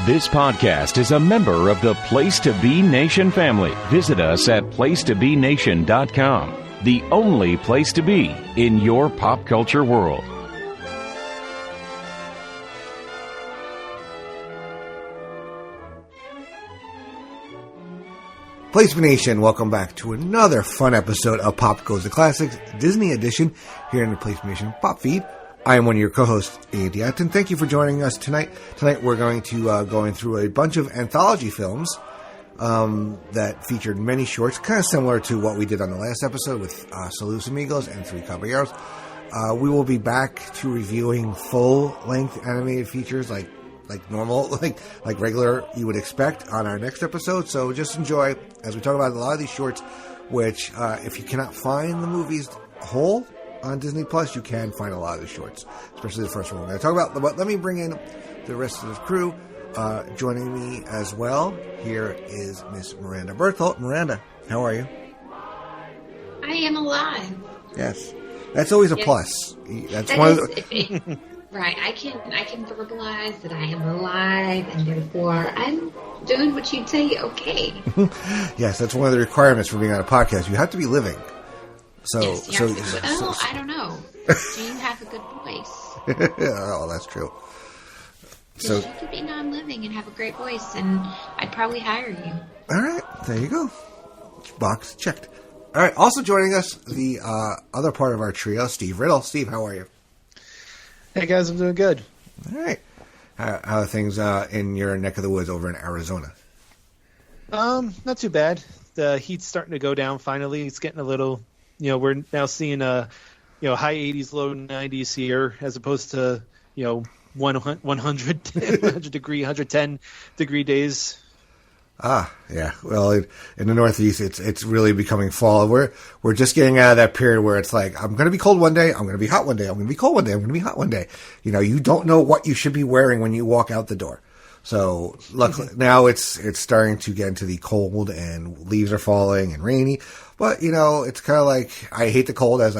This podcast is a member of the Place to Be Nation family. Visit us at placetobenation.com, the only place to be in your pop culture world. Place to Be Nation, welcome back to another fun episode of Pop Goes the Classics, Disney edition, here in the Place to Be Nation Pop Feed. I am one of your co-hosts, Andy Atherton. Thank you for joining us tonight. Tonight we're going to going through a bunch of anthology films that featured many shorts, kind of similar to what we did on the last episode with Salud Amigos and Three Caballeros. We will be back to reviewing full-length animated features like normal, like regular you would expect on our next episode. So just enjoy as we talk about a lot of these shorts, which if you cannot find the movies whole on Disney Plus, you can find a lot of the shorts, especially the first one we're going to talk about. But let me bring in the rest of the crew. Joining me as well here is Miss Mirandia Berthold. Miranda, how are you? I am alive. Yes, that's always a plus. That's one of the. Right, I can verbalize that I am alive, and therefore I'm doing what you'd say. Okay. Yes, that's one of the requirements for being on a podcast. You have to be living. So, yes, I don't know. Do you have a good voice? Oh, that's true. So you could be non-living and have a great voice, and I'd probably hire you. All right, there you go. Box checked. All right, also joining us, the other part of our trio, Steve Riddle. Steve, how are you? Hey guys, I'm doing good. All right. How are things in your neck of the woods over in Arizona? Not too bad. The heat's starting to go down finally. It's getting a little, we're now seeing high 80s, low 90s here, as opposed to 100 degree, 110 degree days. Yeah. Well, in the Northeast, it's really becoming fall. We're just getting out of that period where it's like, I'm going to be cold one day, I'm going to be hot one day, I'm going to be cold one day, I'm going to be hot one day. You don't know what you should be wearing when you walk out the door. So luckily now it's starting to get into the cold and leaves are falling and rainy. But it's kind of like, I hate the cold as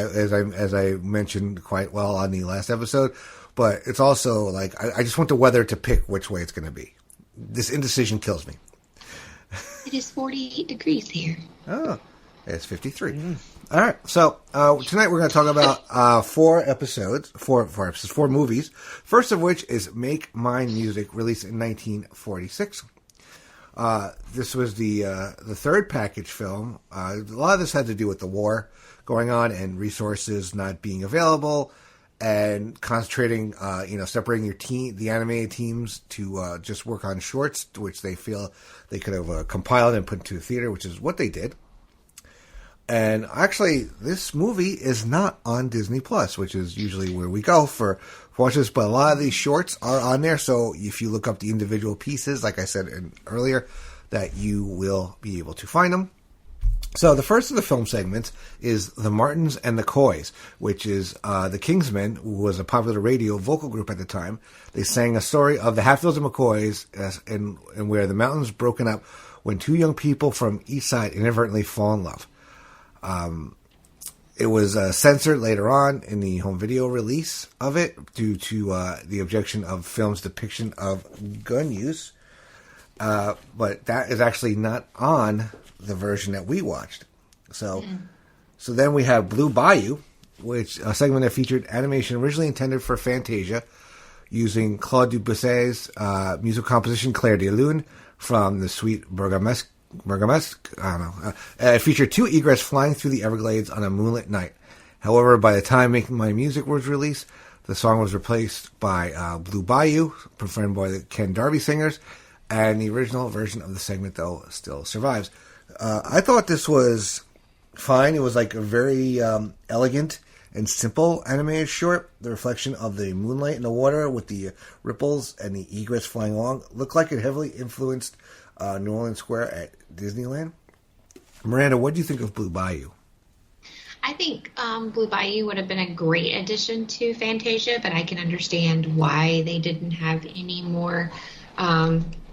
I mentioned quite well on the last episode. But it's also like I just want the weather to pick which way it's going to be. This indecision kills me. It is 48 degrees here. Oh, it's 53. All right. So tonight we're going to talk about four movies. First of which is Make Mine Music, released in 1946. This was the third package film. A lot of this had to do with the war going on and resources not being available, and concentrating, separating the animated teams to just work on shorts, which they feel they could have compiled and put into the theater, which is what they did. And actually, this movie is not on Disney Plus, which is usually where we go for watches. But a lot of these shorts are on there, so if you look up the individual pieces, like I said earlier, that you will be able to find them. So the first of the film segments is The Martins and the Coys, which is the Kingsmen, who was a popular radio vocal group at the time. They sang a story of the Hatfields and McCoys and where the mountains broken up when two young people from East Side inadvertently fall in love. It was censored later on in the home video release of it due to the objection of film's depiction of gun use. But that is actually not on the version that we watched. So then we have Blue Bayou, which a segment that featured animation originally intended for Fantasia, using Claude Debussy's musical composition Clair de Lune from the suite Bergamesque. I don't know. It featured two egrets flying through the Everglades on a moonlit night. However, by the time Making My Music was released, the song was replaced by Blue Bayou, performed by the Ken Darby Singers, and the original version of the segment, though, still survives. I thought this was fine. It was like a very elegant and simple animated short. The reflection of the moonlight in the water with the ripples and the egrets flying along looked like it heavily influenced New Orleans Square at Disneyland. Miranda, what do you think of Blue Bayou? I think Blue Bayou would have been a great addition to Fantasia, but I can understand why they didn't have any more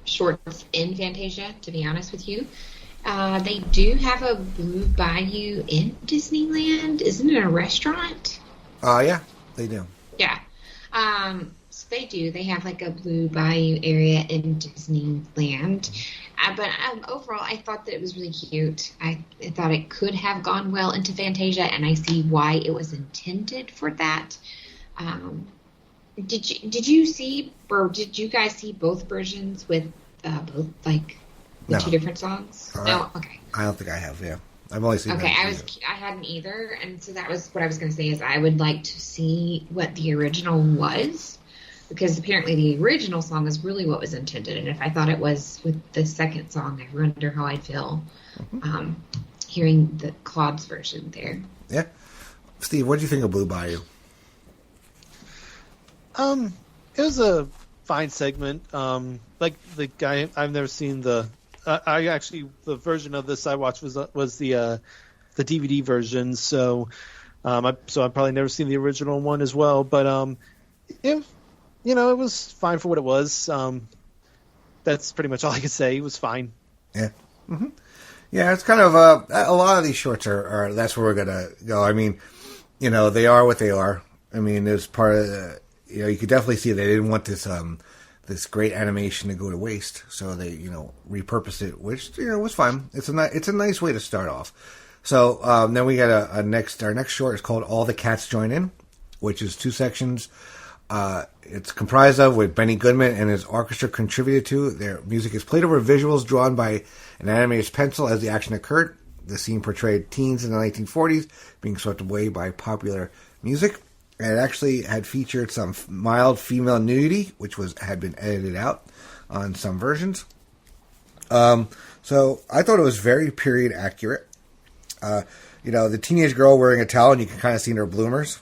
shorts in Fantasia, to be honest with you. They do have a Blue Bayou in Disneyland. Isn't it a restaurant? Yeah, they do. Yeah. they do. They have like a Blue Bayou area in Disneyland. But overall, I thought that it was really cute. I thought it could have gone well into Fantasia, and I see why it was intended for that. Did you see, or did you guys see both versions with both like the two different songs? No, okay. I don't think I have. Yeah, I've only seen. Okay, I hadn't either, and so that was what I was going to say. Is I would like to see what the original was, because apparently the original song is really what was intended, and if I thought it was with the second song, I wonder how I'd feel hearing the Claude's version there. Yeah, Steve, what did you think of Blue Bayou? It was a fine segment. Like the guy, I've never seen the version of this I watched was the DVD version. So, I've probably never seen the original one as well. But it was fine for what it was. That's pretty much all I could say. It was fine. Yeah. Mm-hmm. Yeah, it's kind of a lot of these shorts are that's where we're gonna go. I mean, they are what they are. I mean, there's part of the. You could definitely see they didn't want this great animation to go to waste, so they repurposed it, which was fine. It's a nice way to start off. So then we got our next short is called All the Cats Join In, which is 2 sections. It's comprised of with Benny Goodman and his orchestra contributed to. Their music is played over visuals drawn by an animator's pencil as the action occurred. The scene portrayed teens in the 1940s being swept away by popular music. And it actually had featured some mild female nudity, which had been edited out on some versions. So I thought it was very period accurate. The teenage girl wearing a towel, and you can kind of see her bloomers.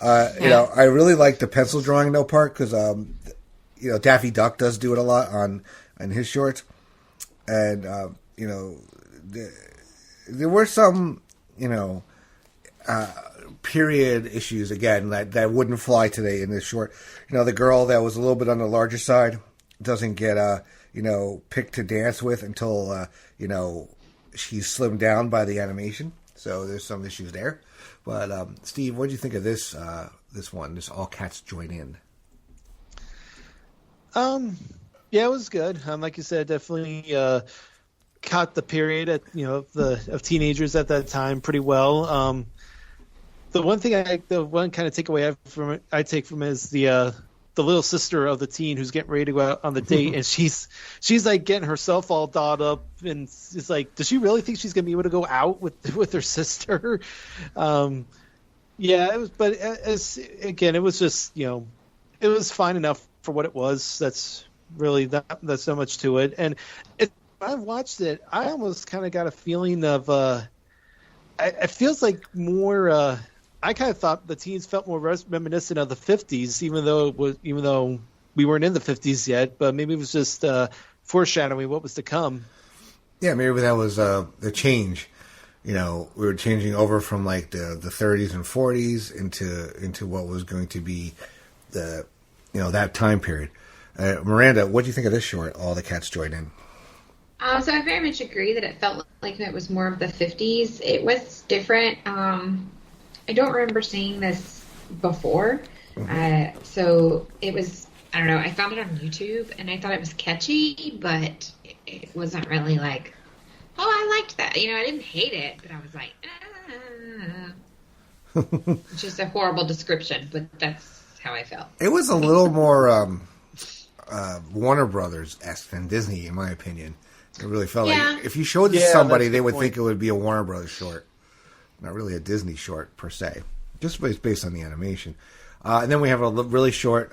I really like the pencil drawing though part because Daffy Duck does do it a lot on his shorts, and there were some period issues again that wouldn't fly today in this short. The girl that was a little bit on the larger side doesn't get picked to dance with until she's slimmed down by the animation. So there's some issues there. But Steve, what did you think of this one? This All Cats Join In. Yeah, it was good. Like you said, definitely caught the period of teenagers at that time pretty well. The one kind of takeaway I take from it is the little sister of the teen who's getting ready to go out on the date, and she's like getting herself all dolled up, and it's like, does she really think she's gonna be able to go out with her sister? Yeah, it was, but it was just it was fine enough for what it was. That's really that's so much to it, and when I watched it, I almost kind of got a feeling of it feels like more. I kind of thought the teens felt more reminiscent of the 50s, even though we weren't in the 50s yet. But maybe it was just foreshadowing what was to come. Yeah, maybe that was the change. We were changing over from like the 30s and 40s into what was going to be the that time period. Miranda, what do you think of this short? All the Cats Join In. So I very much agree that it felt like it was more of the 50s. It was different. I don't remember seeing this before. So it was, I don't know, I found it on YouTube and I thought it was catchy, but it wasn't really like, oh, I liked that. I didn't hate it, but I was like, It's just a horrible description, but that's how I felt. It was a little more Warner Brothers-esque than Disney, in my opinion. It really felt like if you showed this to somebody, they would think it would be a Warner Brothers short. Not really a Disney short, per se. Just based on the animation. And then we have a really short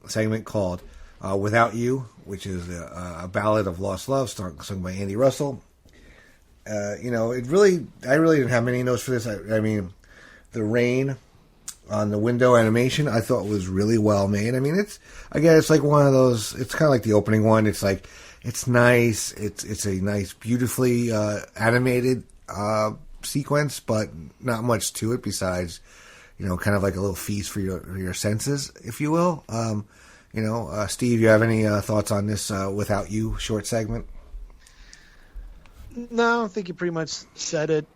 segment called Without You, which is a ballad of lost love, sung by Andy Russell. I really didn't have many notes for this. I mean, the rain on the window animation, I thought was really well made. I mean, it's like one of those, it's kind of like the opening one. It's like, it's nice. It's a nice, beautifully animated sequence, but not much to it besides, kind of like a little feast for your senses, if you will. Steve, you have any thoughts on this Without You short segment? No, I think you pretty much said it.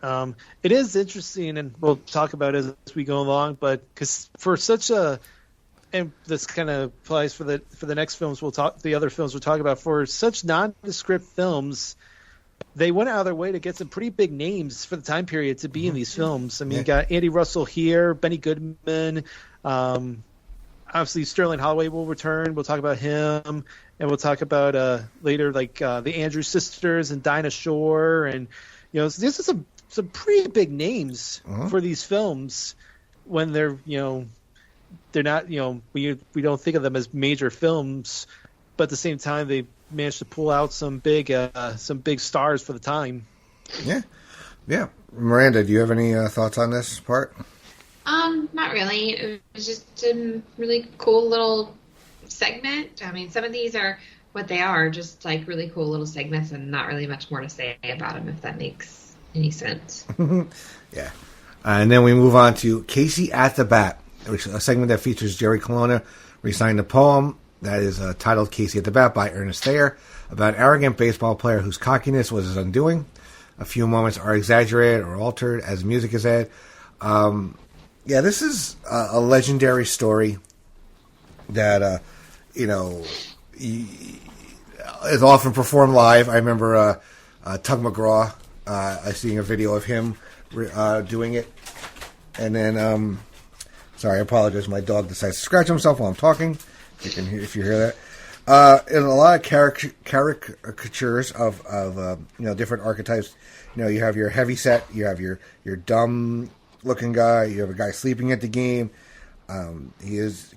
It is interesting, and we'll talk about it as we go along, but because for such a and this kind of applies for the next films the other films we'll talk about. For such nondescript films, they went out of their way to get some pretty big names for the time period to be in these films. I mean, you got Andy Russell here, Benny Goodman, obviously Sterling Holloway will return. We'll talk about him, and we'll talk about later the Andrews sisters and Dinah Shore, and this is some pretty big names for these films when they're not we don't think of them as major films, but at the same time they managed to pull out some big stars for the time. Yeah. Miranda, do you have any thoughts on this part? Not really. It was just a really cool little segment. I mean, some of these are what they are, just like really cool little segments, and not really much more to say about them, if that makes any sense. Yeah. And then we move on to Casey at the Bat, which is a segment that features Jerry Colonna reciting the poem that is titled Casey at the Bat by Ernest Thayer, about an arrogant baseball player whose cockiness was his undoing. A few moments are exaggerated or altered as music is added. This is a legendary story that, is often performed live. I remember Tug McGraw, seeing a video of him doing it. And then, sorry, I apologize. My dog decides to scratch himself while I'm talking. If you hear that. In a lot of caricatures of different archetypes. You have your heavy set, you have your dumb looking guy, you have a guy sleeping at the game.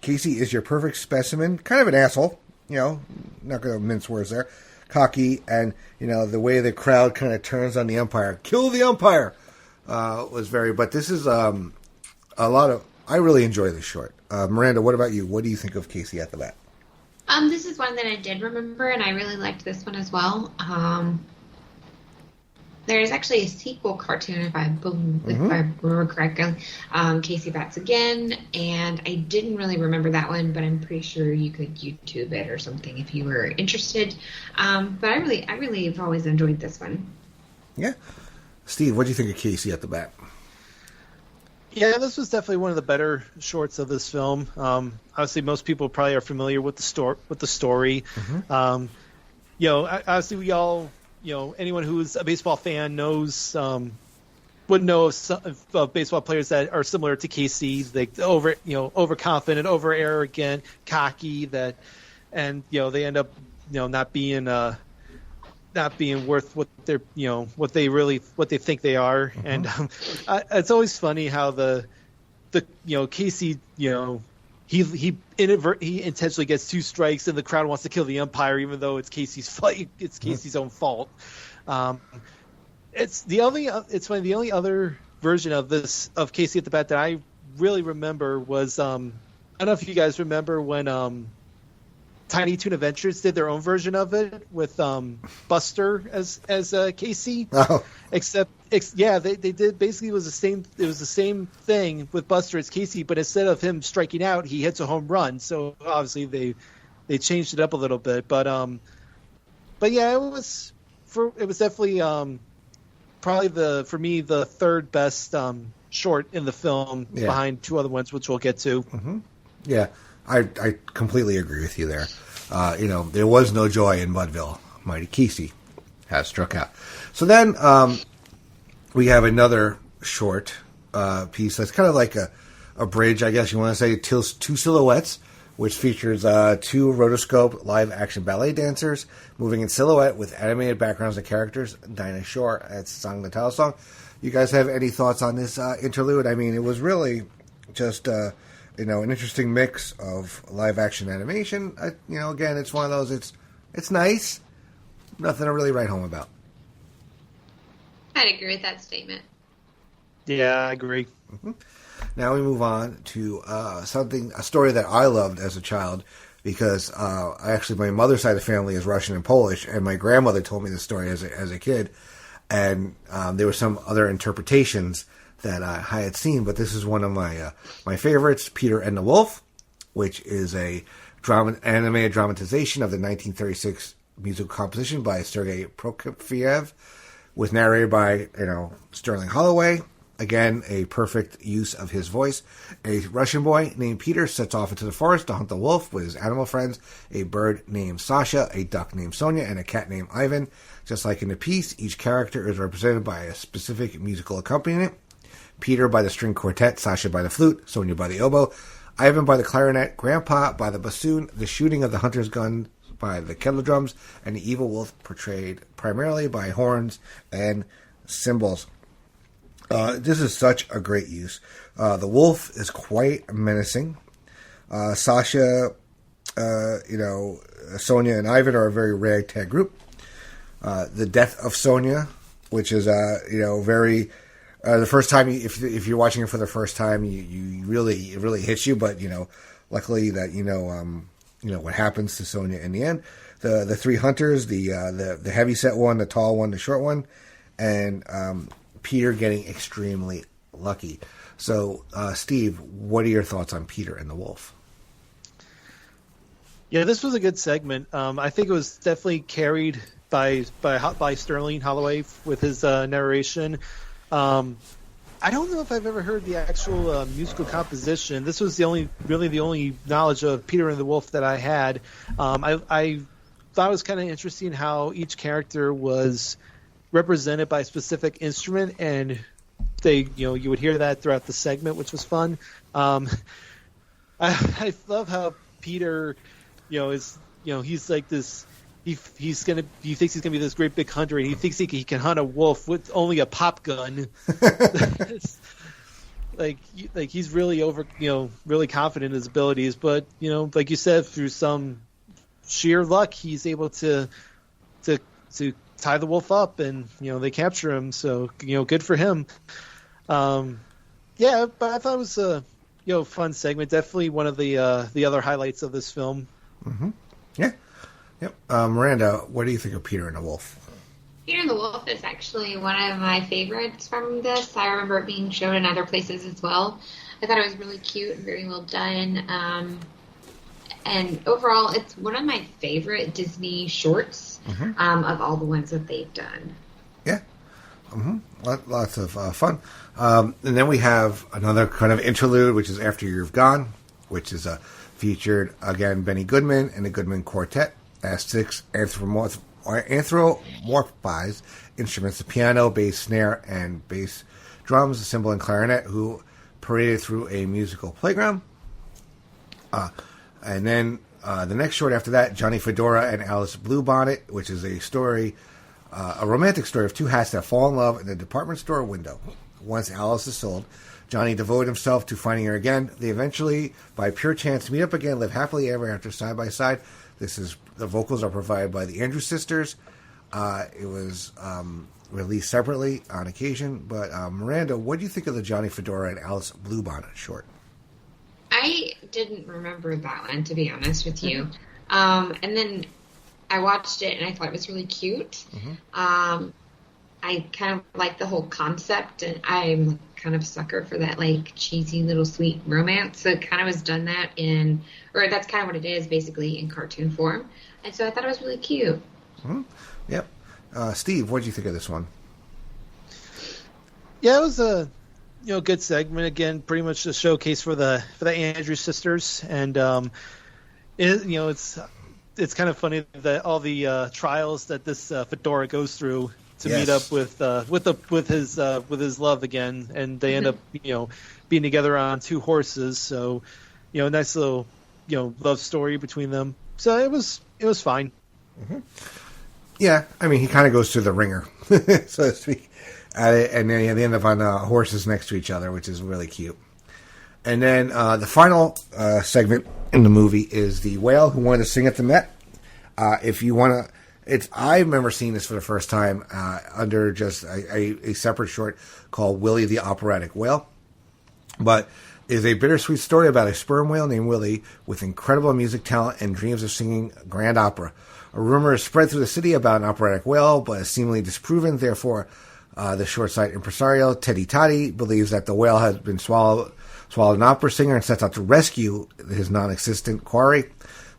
Casey is your perfect specimen, kind of an asshole, not going to mince words there, cocky, and the way the crowd kind of turns on the umpire, kill the umpire, was very. But this is a lot of. I really enjoy this short. Miranda, what about you? What do you think of Casey at the Bat? This is one that I did remember, and I really liked this one as well. There's actually a sequel cartoon, if I remember correctly, Casey Bats Again, and I didn't really remember that one, but I'm pretty sure you could YouTube it or something if you were interested. But I really have always enjoyed this one. Yeah. Steve, what do you think of Casey at the Bat? Yeah, this was definitely one of the better shorts of this film. Obviously, most people probably are familiar with the story. Obviously, we all, anyone who's a baseball fan knows would know of baseball players that are similar to Casey, like overconfident, over arrogant, cocky, and they end up not being worth what they're what they think they are. And it's always funny how the Casey he intentionally gets 2 strikes and the crowd wants to kill the umpire even though it's Casey's fight. It's Casey's own fault. It's the only other version of this of Casey at the Bat that I really remember was I don't know if you guys remember when Tiny Toon Adventures did their own version of it with Buster as Casey. Oh. Except they did basically it was the same thing with Buster as Casey, but instead of him striking out, he hits a home run. So obviously they changed it up a little bit, but yeah, it was definitely probably for me the third best short in the film behind 2 other ones which we'll get to. Mm-hmm. Yeah. I completely agree with you there. There was no joy in Mudville. Mighty Casey has struck out. So then we have another short piece that's kind of like a bridge, I guess you want to say, 2 silhouettes, which features 2 rotoscope live-action ballet dancers moving in silhouette with animated backgrounds and characters. Dinah Shore has sung the title song. You guys have any thoughts on this interlude? I mean, it was really just... an interesting mix of live-action animation. Again, it's one of those. It's nice. Nothing to really write home about. I'd agree with that statement. Yeah, I agree. Mm-hmm. Now we move on to a story that I loved as a child because my mother's side of the family is Russian and Polish, and my grandmother told me this story as a kid, and there were some other interpretations that I had seen, but this is one of my favorites, Peter and the Wolf, which is a animated dramatization of the 1936 musical composition by Sergei Prokofiev, with narrated by Sterling Holloway. Again, a perfect use of his voice. A Russian boy named Peter sets off into the forest to hunt the wolf with his animal friends, a bird named Sasha, a duck named Sonia, and a cat named Ivan. Just like in the piece, each character is represented by a specific musical accompaniment. Peter by the string quartet, Sasha by the flute, Sonia by the oboe, Ivan by the clarinet, Grandpa by the bassoon, the shooting of the hunter's gun by the kettle drums, and the evil wolf portrayed primarily by horns and cymbals. This is such a great use. The wolf is quite menacing. Sasha, Sonia and Ivan are a very ragtag group. The death of Sonia, which is, very... the first time, if you're watching it for the first time, it really hits you. But luckily that what happens to Sonia in the end. The three hunters, the heavy set one, the tall one, the short one, and Peter getting extremely lucky. So, Steve, what are your thoughts on Peter and the Wolf? Yeah, this was a good segment. I think it was definitely carried by Sterling Holloway with his narration. I don't know if I've ever heard the actual musical composition. This was the only knowledge of Peter and the Wolf that I had. I thought it was kind of interesting how each character was represented by a specific instrument, and you would hear that throughout the segment, which was fun. I love how Peter, is he's like this. He thinks he's gonna be this great big hunter, and he thinks he can hunt a wolf with only a pop gun. like he's really really confident in his abilities, but like you said, through some sheer luck, he's able to tie the wolf up, and they capture him. So good for him. But I thought it was a fun segment. Definitely one of the other highlights of this film. Mm-hmm. Yeah. Yep. Miranda, what do you think of Peter and the Wolf? Peter and the Wolf is actually one of my favorites from this. I remember it being shown in other places as well. I thought it was really cute and very well done. And overall, it's one of my favorite Disney shorts of all the ones that they've done. Yeah. Mm-hmm. Lots of fun. And then we have another kind of interlude, which is After You've Gone, which is featured, again, Benny Goodman and the Goodman Quartet as 6 anthropomorphized instruments, the piano, bass, snare, and bass drums, the cymbal, and clarinet, who paraded through a musical playground. And then the next short after that, Johnny Fedora and Alice Bluebonnet, which is a story, a romantic story of two hats that fall in love in a department store window. Once Alice is sold, Johnny devoted himself to finding her again. They eventually, by pure chance, meet up again, live happily ever after, side by side. The vocals are provided by the Andrews Sisters. It was released separately on occasion. But Miranda, what do you think of the Johnny Fedora and Alice Bluebonnet short? I didn't remember that one, to be honest with you. And then I watched it, and I thought it was really cute. Mm-hmm. I kind of like the whole concept, and I'm kind of a sucker for that, like, cheesy little sweet romance. So it kind of was done that that's kind of what it is, basically, in cartoon form. And so I thought it was really cute. Mm-hmm. Yep. Steve, what did you think of this one? Yeah, it was a good segment. Again, pretty much a showcase for the Andrews Sisters, and it's kind of funny that all the trials that this Fedora goes through to meet up with his love again, and they end up being together on two horses. So nice little love story between them. So it was fine. Mm-hmm. Yeah, I mean, he kind of goes through the ringer, so to speak. And then they end up on horses next to each other, which is really cute. And then the final segment in the movie is the whale who wanted to sing at the Met. If you want to, I remember seeing this for the first time under just a separate short called Willie the Operatic Whale. But is a bittersweet story about a sperm whale named Willie with incredible music talent and dreams of singing grand opera. A rumor is spread through the city about an operatic whale, but is seemingly disproven. Therefore, the short-sighted impresario, Teddy Toddy, believes that the whale has been swallowed an opera singer and sets out to rescue his non-existent quarry.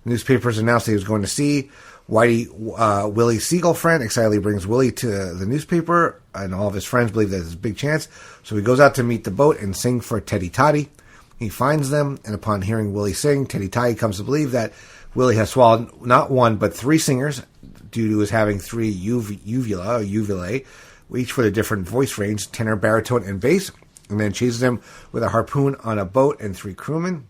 Newspapers announced that he was going to sea, Willie's seagull friend, excitedly brings Willie to the newspaper, and all of his friends believe there's a big chance. So he goes out to meet the boat and sing for Teddy Toddy. He finds them, and upon hearing Willie sing, Teddy Toddy comes to believe that Willie has swallowed not one but three singers due to his having three uvulae, each with a different voice range, tenor, baritone, and bass, and then chases him with a harpoon on a boat and three crewmen.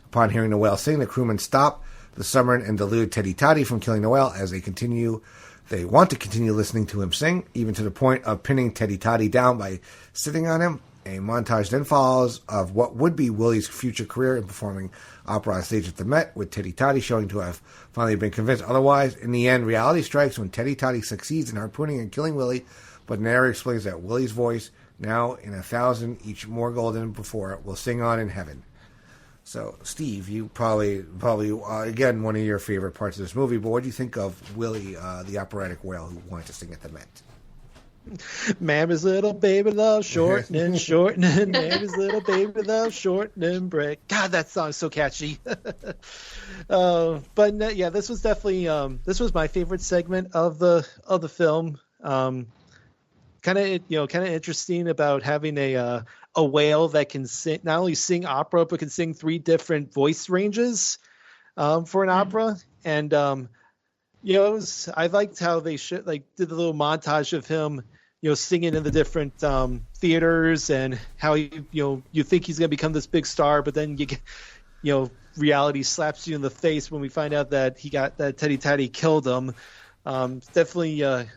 Upon hearing the whale sing, the crewmen stop the submarine and delude Teddy Toddy from killing the whale as they want to continue listening to him sing, even to the point of pinning Teddy Toddy down by sitting on him. A montage then follows of what would be Willie's future career in performing opera on stage at the Met, with Teddy Toddy showing to have finally been convinced otherwise. In the end, reality strikes when Teddy Toddy succeeds in harpooning and killing Willie, but narrator explains that Willie's voice, now in 1,000, each more golden than before, will sing on in heaven. So, Steve, you probably again, one of your favorite parts of this movie, but what do you think of Willie, the operatic whale who wanted to sing at the Met? Mammy's little baby loves shortening, shortening. Mammy's little baby loves shortening break. God, that song's so catchy. But yeah, this was definitely this was my favorite segment of the film. Kind of interesting about having a whale that can sing, not only sing opera but can sing three different voice ranges for an opera. And I liked how they did the little montage of him singing in the different theaters, and how you think he's going to become this big star, but then you get, reality slaps you in the face when we find out that Teddy Toddy killed him. Definitely a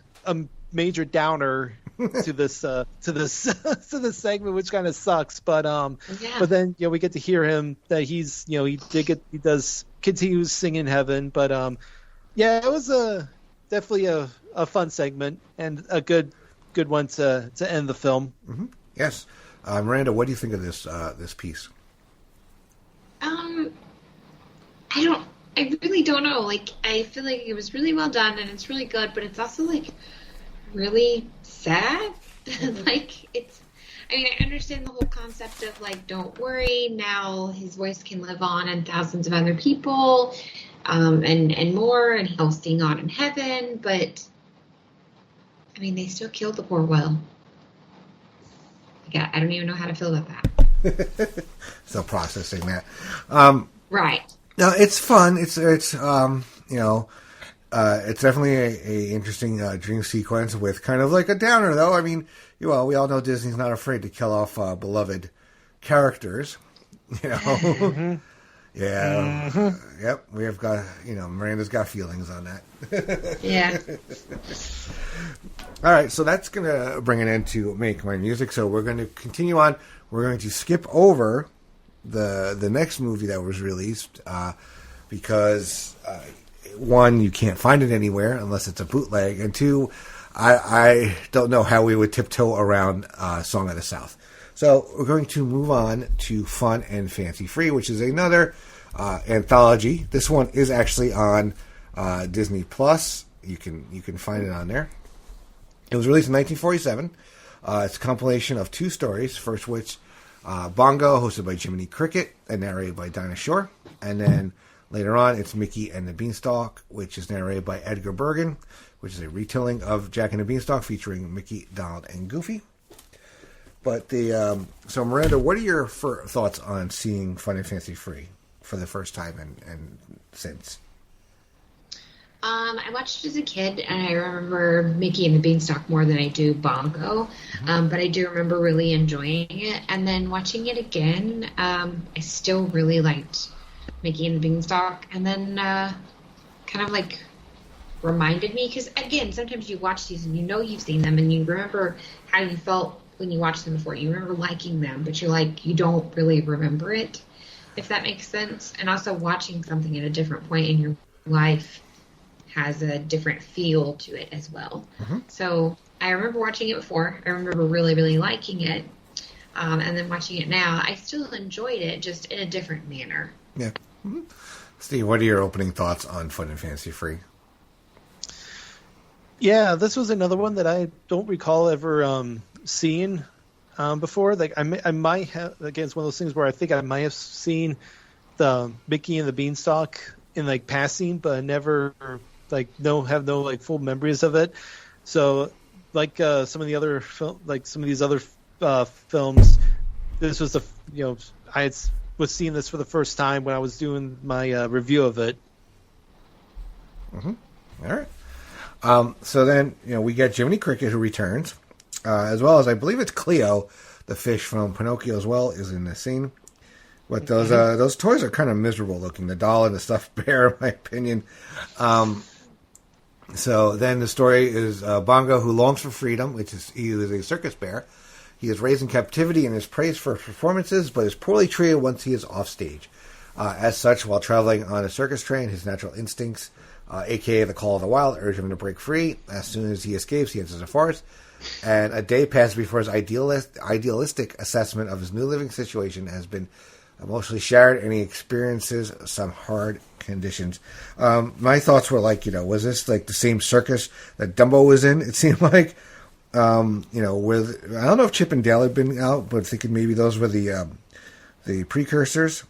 major downer to this to this segment, which kind of sucks. But but then we get to hear him that he does continue singing Heaven. But it was definitely a fun segment and a good one to end the film. Mm-hmm. Yes, Miranda, what do you think of this piece? I really don't know. Like, I feel like it was really well done and it's really good, but it's also really sad. I understand the whole concept of don't worry, now his voice can live on in thousands of other people, and more, and he'll sing on in heaven, but they still killed the poor whale. I don't even know how to feel about that. Still processing that. Right. No, it's fun. It's definitely a interesting dream sequence with kind of like a downer, though. We all know Disney's not afraid to kill off beloved characters. Mm-hmm. Yeah. Mm-hmm. Yep. We have got, Miranda's got feelings on that. Yeah. All right. So that's going to bring an end to Make My Music. So we're going to continue on. We're going to skip over the next movie that was released because one, you can't find it anywhere unless it's a bootleg, and two, I don't know how we would tiptoe around Song of the South. So we're going to move on to Fun and Fancy Free, which is another anthology. This one is actually on Disney Plus. You can find it on there. It was released in 1947. It's a compilation of two stories, first which Bongo, hosted by Jiminy Cricket and narrated by Dinah Shore. And then later on, it's Mickey and the Beanstalk, which is narrated by Edgar Bergen, which is a retelling of Jack and the Beanstalk featuring Mickey, Donald, and Goofy. But so Miranda, what are your thoughts on seeing Fun and Fancy Free for the first time and since? I watched it as a kid, and I remember Mickey and the Beanstalk more than I do Bongo. But I do remember really enjoying it. And then watching it again, I still really liked Mickey and the Beanstalk. And then kind of reminded me, because again, sometimes you watch these and you've seen them, and you remember how you felt when you watched them before. You remember liking them, but you don't really remember it, if that makes sense. And also watching something at a different point in your life has a different feel to it as well. Mm-hmm. So I remember watching it before. I remember really, really liking it. And then watching it now, I still enjoyed it, just in a different manner. Yeah. Mm-hmm. Steve, what are your opening thoughts on Fun and Fancy Free? Yeah, this was another one that I don't recall ever seeing before. I might have, again, it's one of those things where I think I might have seen the Mickey and the Beanstalk in passing, but never have no full memories of it. So some of the other some of these other films, this was was seeing this for the first time when I was doing my review of it. Mm-hmm. All right. So then, we get Jiminy Cricket, who returns, as well as I believe it's Cleo, the fish from Pinocchio, as well, is in the scene. But those toys are kind of miserable looking. The doll and the stuffed bear, in my opinion. So then the story is Bongo, who longs for freedom, he is a circus bear. He is raised in captivity and is praised for his performances, but is poorly treated once he is off stage. As such, while traveling on a circus train, his natural instincts, a.k.a. the call of the wild, urge him to break free. As soon as he escapes, he enters a forest. And a day passes before his idealistic assessment of his new living situation has been emotionally shattered, and he experiences some hard conditions. My thoughts were was this the same circus that Dumbo was in? It seemed like, with, I don't know if Chip and Dale had been out, but thinking maybe those were the precursors,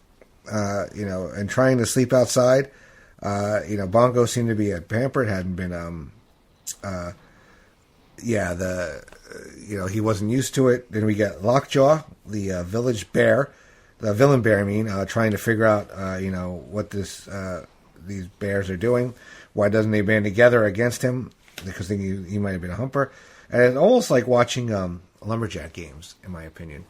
and trying to sleep outside. Bongo seemed to be pampered, hadn't been, he wasn't used to it. Then we get Lockjaw, the village bear, the villain bear, trying to figure out, what these bears are doing. Why doesn't they band together against him? Because they think he might have been a humper. And it's almost like watching lumberjack games, in my opinion.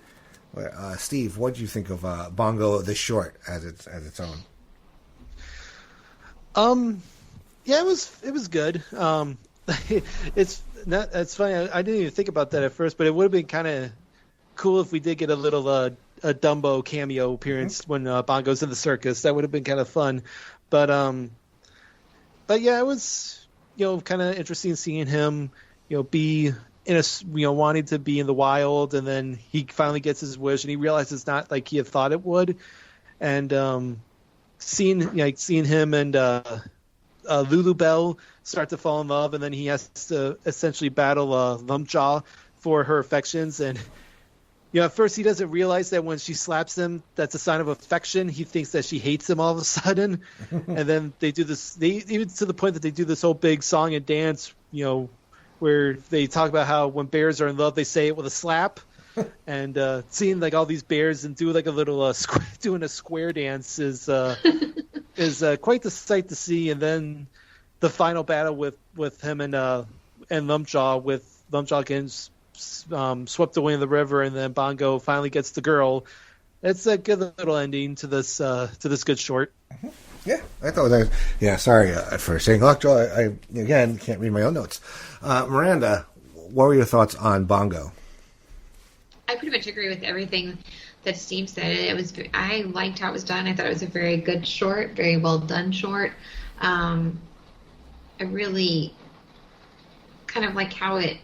Steve, what do you think of Bongo the Short as its own? Yeah, it was good. It's funny. I didn't even think about that at first, but it would have been kind of cool if we did get a little a Dumbo cameo appearance when Bongo's in the circus. That would have been kind of fun. But yeah, it was kind of interesting seeing him be in a wanting to be in the wild, and then he finally gets his wish, and he realizes it's not like he had thought it would, and seeing him and Lulu Bell start to fall in love, and then he has to essentially battle Lumpjaw for her affections. And at first he doesn't realize that when she slaps him, that's a sign of affection. He thinks that she hates him all of a sudden. And then they do this, even to the point that they do this whole big song and dance, where they talk about how when bears are in love, they say it with a slap. And seeing all these bears and do a little doing a square dance is quite the sight to see. And then the final battle with him and Lumpjaw, with Lumpjaw getting swept away in the river, and then Bongo finally gets the girl. It's a good little ending to this good short. Mm-hmm. Yeah, I thought that. Yeah, sorry for saying Lockjaw. I again can't read my own notes. Miranda, what were your thoughts on Bongo? I pretty much agree with everything that Steve said. I liked how it was done. I thought it was a very good short, very well done short. I really kind of like how it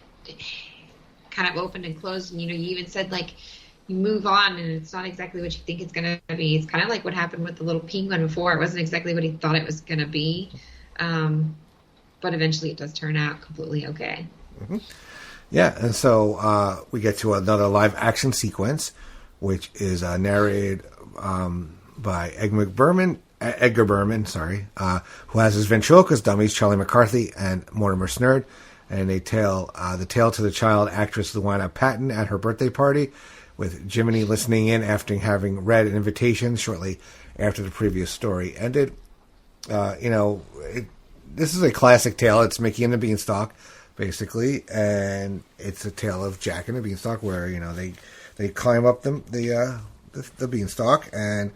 kind of opened and closed, and you even said you move on and it's not exactly what you think it's going to be. It's kind of like what happened with the little penguin before. It wasn't exactly what he thought it was going to be, but eventually it does turn out completely okay. Mm-hmm. Yeah, and so we get to another live action sequence, which is narrated by Edgar Berman, who has his ventriloquist dummies, Charlie McCarthy and Mortimer Snerd, and they tell the tale to the child actress Luana Patton at her birthday party, with Jiminy listening in after having read an invitation shortly after the previous story ended. This is a classic tale. It's Mickey and the Beanstalk, basically, and it's a tale of Jack and the Beanstalk, where they climb up the beanstalk, and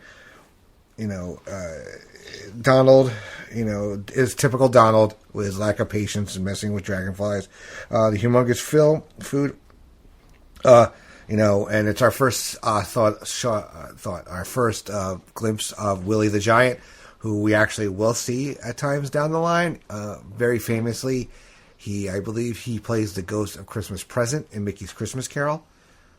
Donald, is typical Donald with his lack of patience and messing with dragonflies. The humongous food, and it's our first our first glimpse of Willie the Giant, who we actually will see at times down the line. Very famously, I believe he plays the ghost of Christmas Present in Mickey's Christmas Carol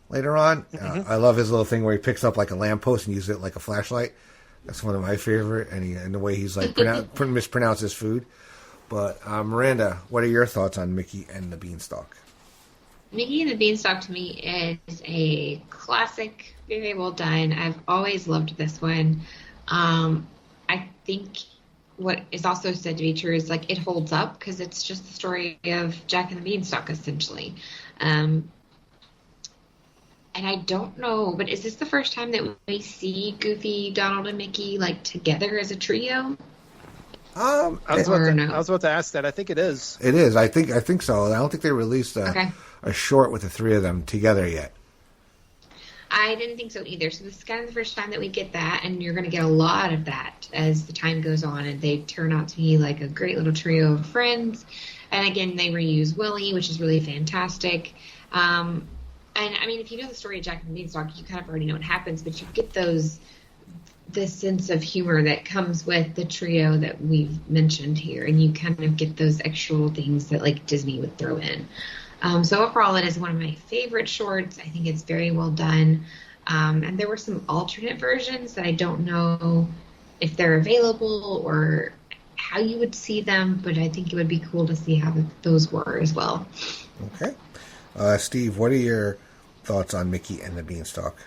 later on. I love his little thing where he picks up a lamppost and uses it like a flashlight. That's one of my favorite, and the way he's mispronounces food. But Miranda, what are your thoughts on Mickey and the Beanstalk? Mickey and the Beanstalk to me is a classic, very well done. I've always loved this one. I think what is also said to be true is like it holds up because it's just the story of Jack and the Beanstalk essentially. And I don't know, but is this the first time that we see Goofy, Donald, and Mickey like together as a trio? I was about to ask that. I think it is. It is. I think so. I don't think they released a short with the three of them together yet. I didn't think so either. So this is kind of the first time that we get that, and you're going to get a lot of that as the time goes on, and they turn out to be like a great little trio of friends. And again, they reuse Willie, which is really fantastic. And I mean, if you know the story of Jack and the Beanstalk, you kind of already know what happens, but you get this sense of humor that comes with the trio that we've mentioned here, and you kind of get those extra little things that like Disney would throw in. So overall, it is one of my favorite shorts. I think it's very well done. And there were some alternate versions that I don't know if they're available or how you would see them, but I think it would be cool to see how those were as well. Okay. Steve, what are your thoughts on Mickey and the Beanstalk?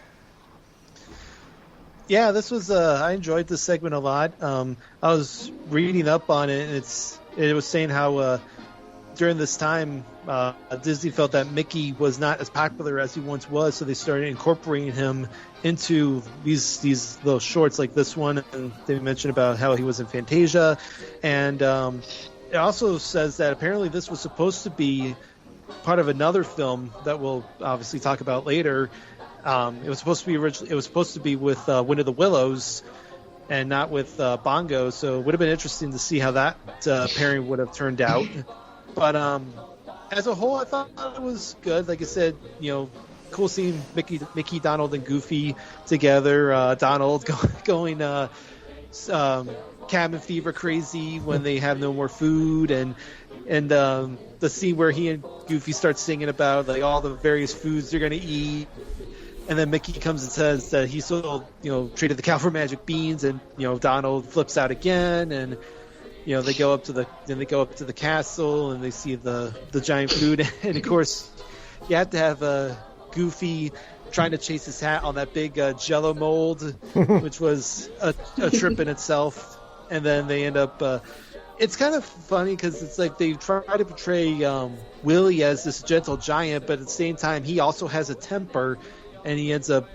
Yeah, this was I enjoyed this segment a lot. I was reading up on it, and it was saying how during this time Disney felt that Mickey was not as popular as he once was, so they started incorporating him into these little shorts like this one. And they mentioned about how he was in Fantasia, and it also says that apparently this was supposed to be part of another film that we'll obviously talk about later. It was supposed to be originally. It was supposed to be with Wind of the Willows, and not with Bongo. So it would have been interesting to see how that pairing would have turned out. But as a whole, I thought it was good. Like I said, cool seeing Mickey, Donald, and Goofy together. Donald going cabin fever crazy when they have no more food, and the scene where he and Goofy start singing about like all the various foods they're going to eat. And then Mickey comes and says that he still, traded the cow for magic beans, and Donald flips out again, and they go up to the castle and they see the giant food, and of course you have to have Goofy trying to chase his hat on that big Jello mold, which was a trip in itself. And then they end up. It's kind of funny because it's like they try to portray Willie as this gentle giant, but at the same time he also has a temper. And he ends up,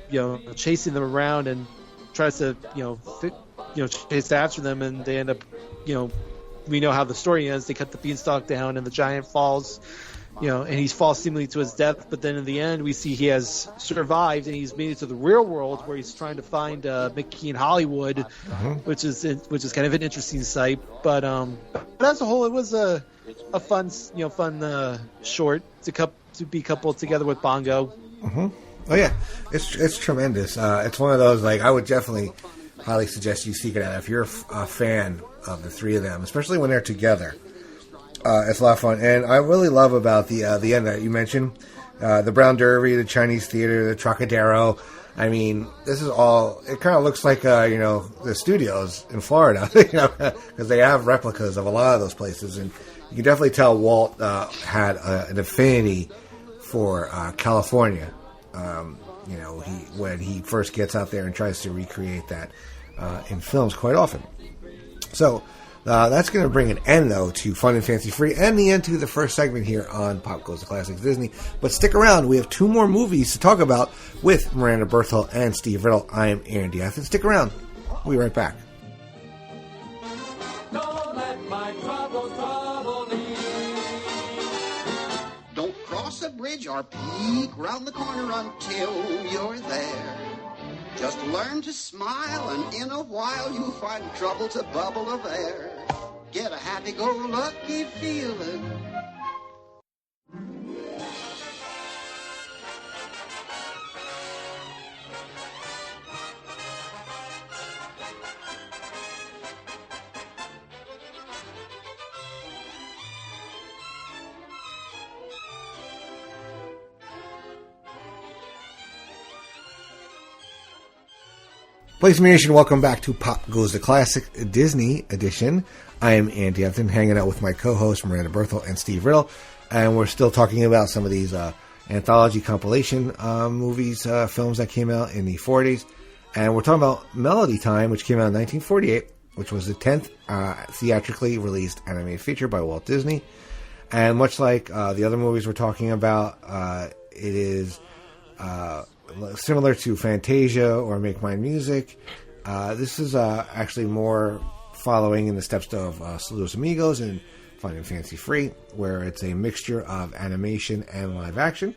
chasing them around and tries to, chase after them. And they end up, we know how the story ends. They cut the beanstalk down and the giant falls, and he falls seemingly to his death. But then in the end, we see he has survived and he's made it to the real world where he's trying to find Mickey in Hollywood, which is kind of an interesting sight. But as a whole, it was a fun, short to be coupled together with Bongo. Mm-hmm. Oh yeah, it's tremendous. It's one of those I would definitely highly suggest you seek it out if you're a fan of the three of them, especially when they're together. It's a lot of fun, and I really love about the end that you mentioned, the Brown Derby, the Chinese Theater, the Trocadero. I mean, this is all. It kind of looks like the studios in Florida, because they have replicas of a lot of those places, and you can definitely tell Walt had an affinity for California. When he first gets out there and tries to recreate that in films quite often. So that's going to bring an end, though, to Fun and Fancy Free and the end to the first segment here on Pop Goes the Classics Disney. But stick around. We have two more movies to talk about with Mirandia Berthold and Steve Riddle. I am Andy Atherton. Stick around. We'll be right back. Don't let my troubles trouble me. Don't cross a bridge or peek round the corner until you're there. Just learn to smile, and in a while you'll find trouble's a bubble of air. Get a happy-go-lucky feeling. Place Me Nation, welcome back to Pop Goes the Classic Disney edition. I am Andy Atherton, hanging out with my co-hosts Mirandia Berthold and Steve Riddle, and we're still talking about some of these anthology compilation movies, films that came out in the 40s, and we're talking about Melody Time, which came out in 1948, which was the 10th theatrically released animated feature by Walt Disney. And much like the other movies we're talking about, it is similar to Fantasia or Make Mine Music. This is actually more following in the steps of Saludos Amigos and Fun and Fancy Free, where it's a mixture of animation and live action.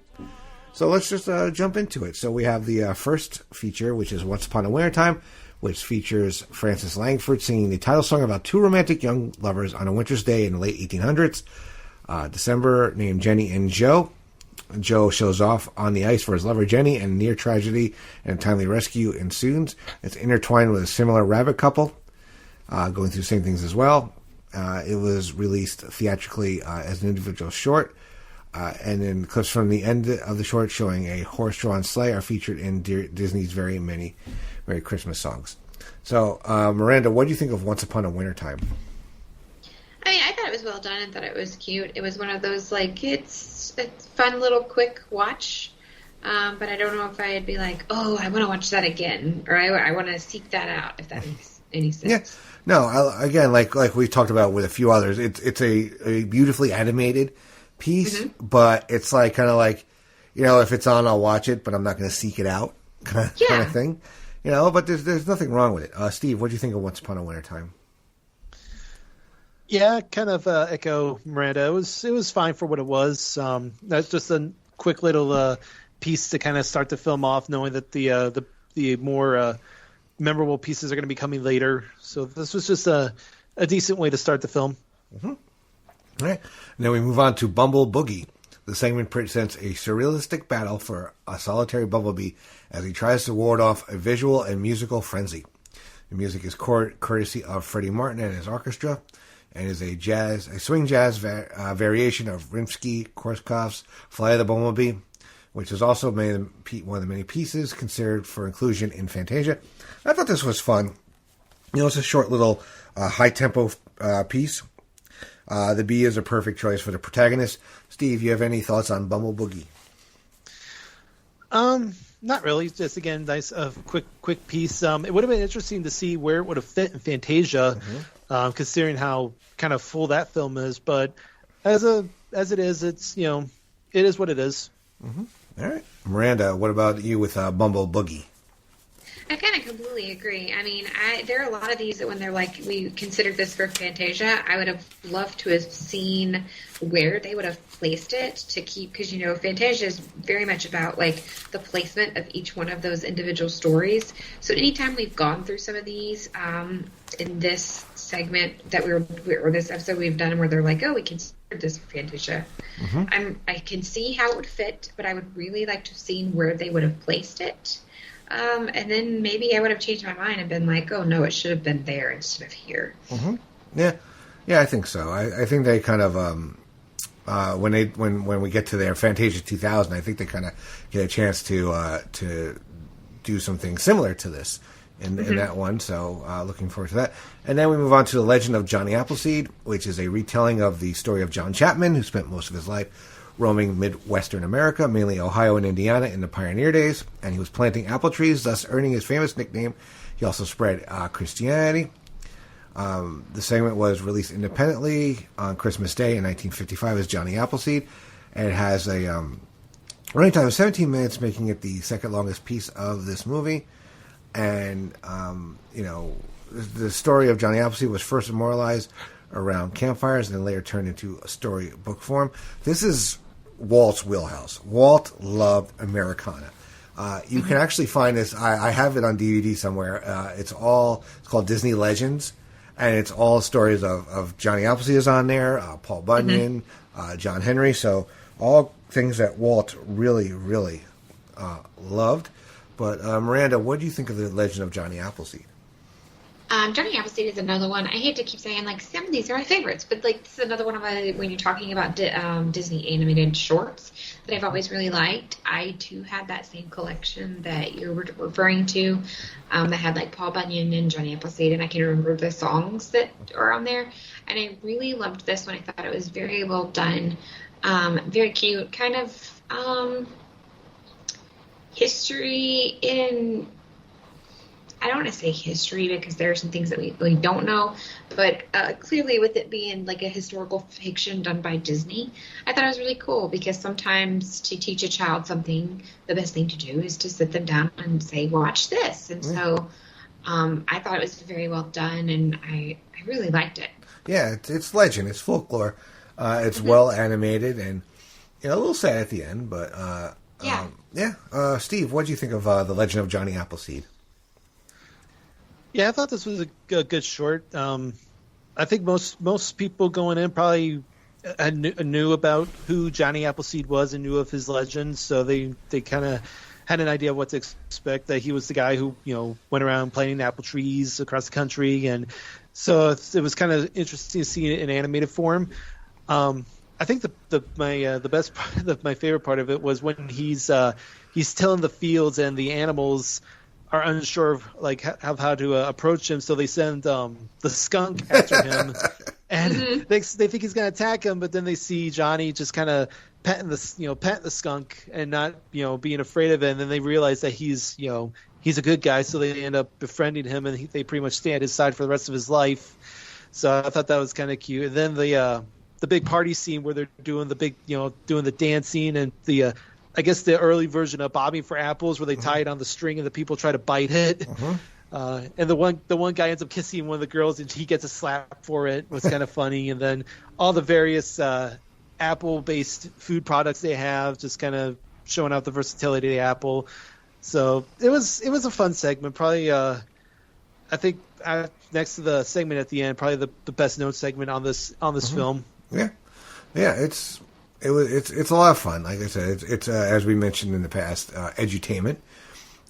So let's just jump into it. So we have the first feature, which is Once Upon a Wintertime, which features Frances Langford singing the title song about two romantic young lovers on a winter's day in the late 1800s. December, named Jenny and Joe. Joe shows off on the ice for his lover Jenny, and near tragedy and timely rescue ensues. It's intertwined with a similar rabbit couple, going through the same things as well. It was released theatrically as an individual short, and then clips from the end of the short showing a horse-drawn sleigh are featured in Disney's very many Merry Christmas songs. So, Miranda, what do you think of Once Upon a Wintertime? I mean, I thought it was well done. I thought it was cute. It was one of those, like, it's a fun little quick watch, but I don't know if I'd be like, oh, I want to watch that again, or I want to seek that out, if that makes any sense. Yeah. No, again, like we talked about with a few others, it's a beautifully animated piece, but it's like kind of like, if it's on, I'll watch it, but I'm not going to seek it out kind of thing. But there's nothing wrong with it. Steve, what do you think of Once Upon a Wintertime? Yeah, kind of echo Miranda. It was fine for what it was. That's just a quick little piece to kind of start the film off, knowing that the more memorable pieces are going to be coming later. So this was just a decent way to start the film. Mm-hmm. All right. And then we move on to Bumble Boogie. The segment presents a surrealistic battle for a solitary bumblebee as he tries to ward off a visual and musical frenzy. The music is courtesy of Freddie Martin and his orchestra, and is a swing jazz variation of Rimsky-Korsakov's Fly of the Bumblebee, which is also one of the many pieces considered for inclusion in Fantasia. I thought this was fun. It's a short little high-tempo piece. The bee is a perfect choice for the protagonist. Steve, you have any thoughts on Bumble Boogie? Not really. Just, again, nice, quick piece. It would have been interesting to see where it would have fit in Fantasia, considering how kind of full that film is. But as it is, it's it is what it is. Mm-hmm. All right, Miranda, what about you with Bumble Boogie? I kind of completely agree. I mean, there are a lot of these that when they're like, we considered this for Fantasia, I would have loved to have seen where they would have placed it to keep, because, Fantasia is very much about, like, the placement of each one of those individual stories. So anytime we've gone through some of these in this segment that or this episode we've done where they're like, oh, we considered this for Fantasia, I can see how it would fit, but I would really like to have seen where they would have placed it. And then maybe I would have changed my mind and been like, oh, no, it should have been there instead of here. Mm-hmm. Yeah, I think so. I think they kind of, when we get to their Fantasia 2000, I think they kind of get a chance to do something similar to this in that one. So looking forward to that. And then we move on to The Legend of Johnny Appleseed, which is a retelling of the story of John Chapman, who spent most of his life roaming Midwestern America, mainly Ohio and Indiana, in the pioneer days, and he was planting apple trees, thus earning his famous nickname. He also spread Christianity. The segment was released independently on Christmas Day in 1955 as Johnny Appleseed, and it has a running time of 17 minutes, making it the second longest piece of this movie. And, the story of Johnny Appleseed was first immortalized around campfires and then later turned into a storybook form. This is Walt's wheelhouse. Walt loved Americana. You can actually find this. I have it on DVD somewhere. It's called Disney Legends, and it's all stories of Johnny Appleseed is on there, Paul Bunyan, John Henry. So all things that Walt really, really loved. But Miranda, what do you think of The Legend of Johnny Appleseed? Johnny Appleseed is another one. I hate to keep saying, like, some of these are my favorites, but, like, this is another one of my, when you're talking about Disney animated shorts that I've always really liked. I, too, had that same collection that you're referring to that had, like, Paul Bunyan and Johnny Appleseed, and I can remember the songs that are on there. And I really loved this one. I thought it was very well done, very cute, kind of history in... I don't want to say history because there are some things that we really don't know, but clearly with it being like a historical fiction done by Disney, I thought it was really cool because sometimes to teach a child something, the best thing to do is to sit them down and say, watch this. And so I thought it was very well done, and I really liked it. Yeah, it's legend. It's folklore. It's well animated and a little sad at the end, but Steve, what do you think of The Legend of Johnny Appleseed? Yeah, I thought this was a good short. I think most people going in probably knew about who Johnny Appleseed was and knew of his legend, so they kind of had an idea of what to expect. That he was the guy who went around planting apple trees across the country, and so it was kind of interesting to see it in animated form. I think the best part, my favorite part of it was when he's tilling the fields and the animals are unsure of how to approach him, so they send the skunk after him, and they think he's going to attack him, but then they see Johnny just kind of petting the skunk and not being afraid of it, and then they realize that he's a good guy, so they end up befriending him, and they pretty much stay at his side for the rest of his life. So I thought that was kind of cute. And then the big party scene where they're doing doing the dancing and I guess the early version of bobbing for apples, where they tie it on the string and the people try to bite it. And the one guy ends up kissing one of the girls and he gets a slap for it. It was kind of funny. And then all the various apple-based food products they have, just kind of showing out the versatility of the apple. So it was a fun segment. Probably I think next to the segment at the end, probably the best known segment on this film. Yeah, it's a lot of fun. Like I said, it's as we mentioned in the past, edutainment,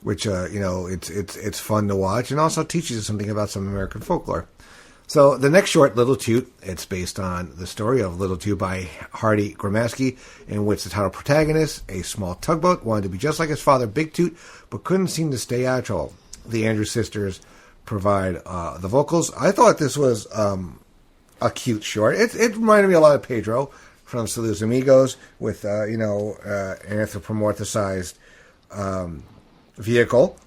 which it's fun to watch and also teaches you something about some American folklore. So the next short, Little Toot, it's based on the story of Little Toot by Hardy Gramaski, in which the title protagonist, a small tugboat, wanted to be just like his father, Big Toot, but couldn't seem to stay out of trouble. The Andrews sisters provide the vocals. I thought this was a cute short. It reminded me a lot of Pedro from Saludos Amigos with an anthropomorphized vehicle.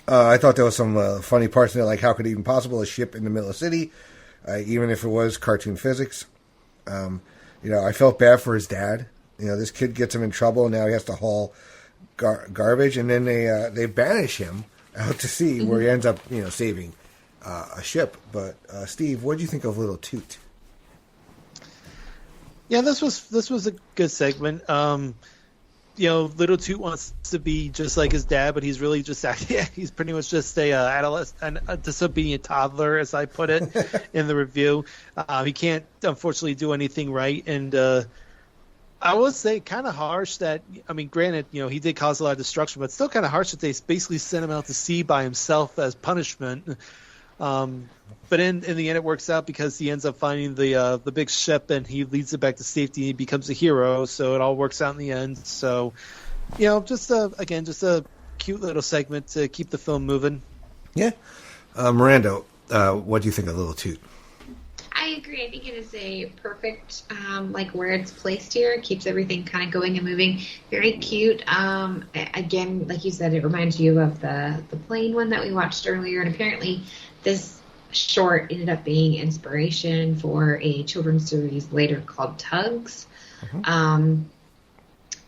I thought there was some funny parts in it, like how could it even possible a ship in the middle of the city, even if it was cartoon physics. I felt bad for his dad. This kid gets him in trouble, and now he has to haul garbage, and then they banish him out to sea, where he ends up saving a ship. But Steve, what do you think of Little Toot? Yeah, this was a good segment. Little Toot wants to be just like his dad, but he's really just he's pretty much just a disobedient toddler, as I put it in the review. He can't unfortunately do anything right, and I would say kind of harsh that, granted, he did cause a lot of destruction, but still kind of harsh that they basically sent him out to sea by himself as punishment. But in the end, it works out because he ends up finding the big ship and he leads it back to safety. And he becomes a hero, so it all works out in the end. So, just a cute little segment to keep the film moving. Yeah, Miranda, what do you think of Little Toot? I agree. I think it is a perfect, where it's placed here. It keeps everything kind of going and moving. Very cute. Again, like you said, it reminds you of the plane one that we watched earlier. And apparently this short ended up being inspiration for a children's series later called Tugs. I'm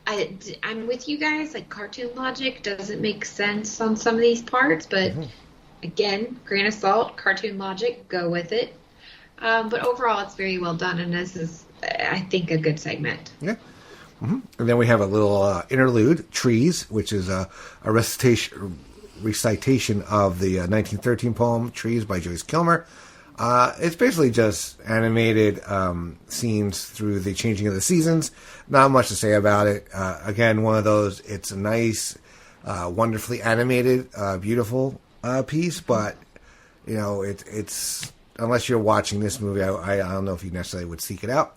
with you guys. Like, cartoon logic doesn't make sense on some of these parts. But, again, grain of salt, cartoon logic, go with it. But overall, it's very well done, and this is, I think, a good segment. Yeah. And then we have a little interlude, Trees, which is a recitation of the 1913 poem Trees by Joyce Kilmer. It's basically just animated scenes through the changing of the seasons. Not much to say about it. Again, one of those, it's a nice, wonderfully animated, beautiful piece, but, it's... Unless you're watching this movie, I don't know if you necessarily would seek it out.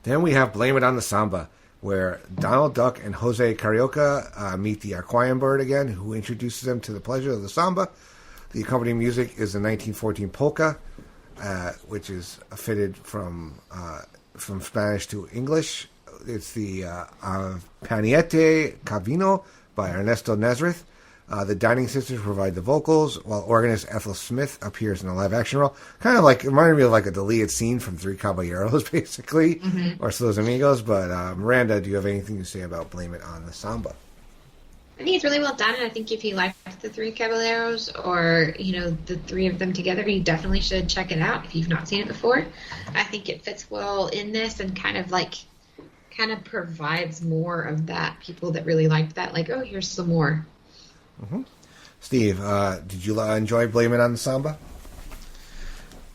Then we have Blame It on the Samba, where Donald Duck and Jose Carioca meet the Arquayan bird again, who introduces them to the pleasure of the samba. The accompanying music is the 1914 polka, which is fitted from Spanish to English. It's the Paniete Cavino by Ernesto Nezrith. The Dining Sisters provide the vocals, while organist Ethel Smith appears in a live-action role. Kind of like, it reminded me of like a deleted scene from Three Caballeros, basically, or Los Amigos. But Miranda, do you have anything to say about Blame It on the Samba? I think it's really well done, and I think if you liked the Three Caballeros or, the three of them together, you definitely should check it out if you've not seen it before. I think it fits well in this and kind of provides more of that. People that really liked that, like, oh, here's some more. Mm-hmm. Steve, did you enjoy Blame It on the Samba?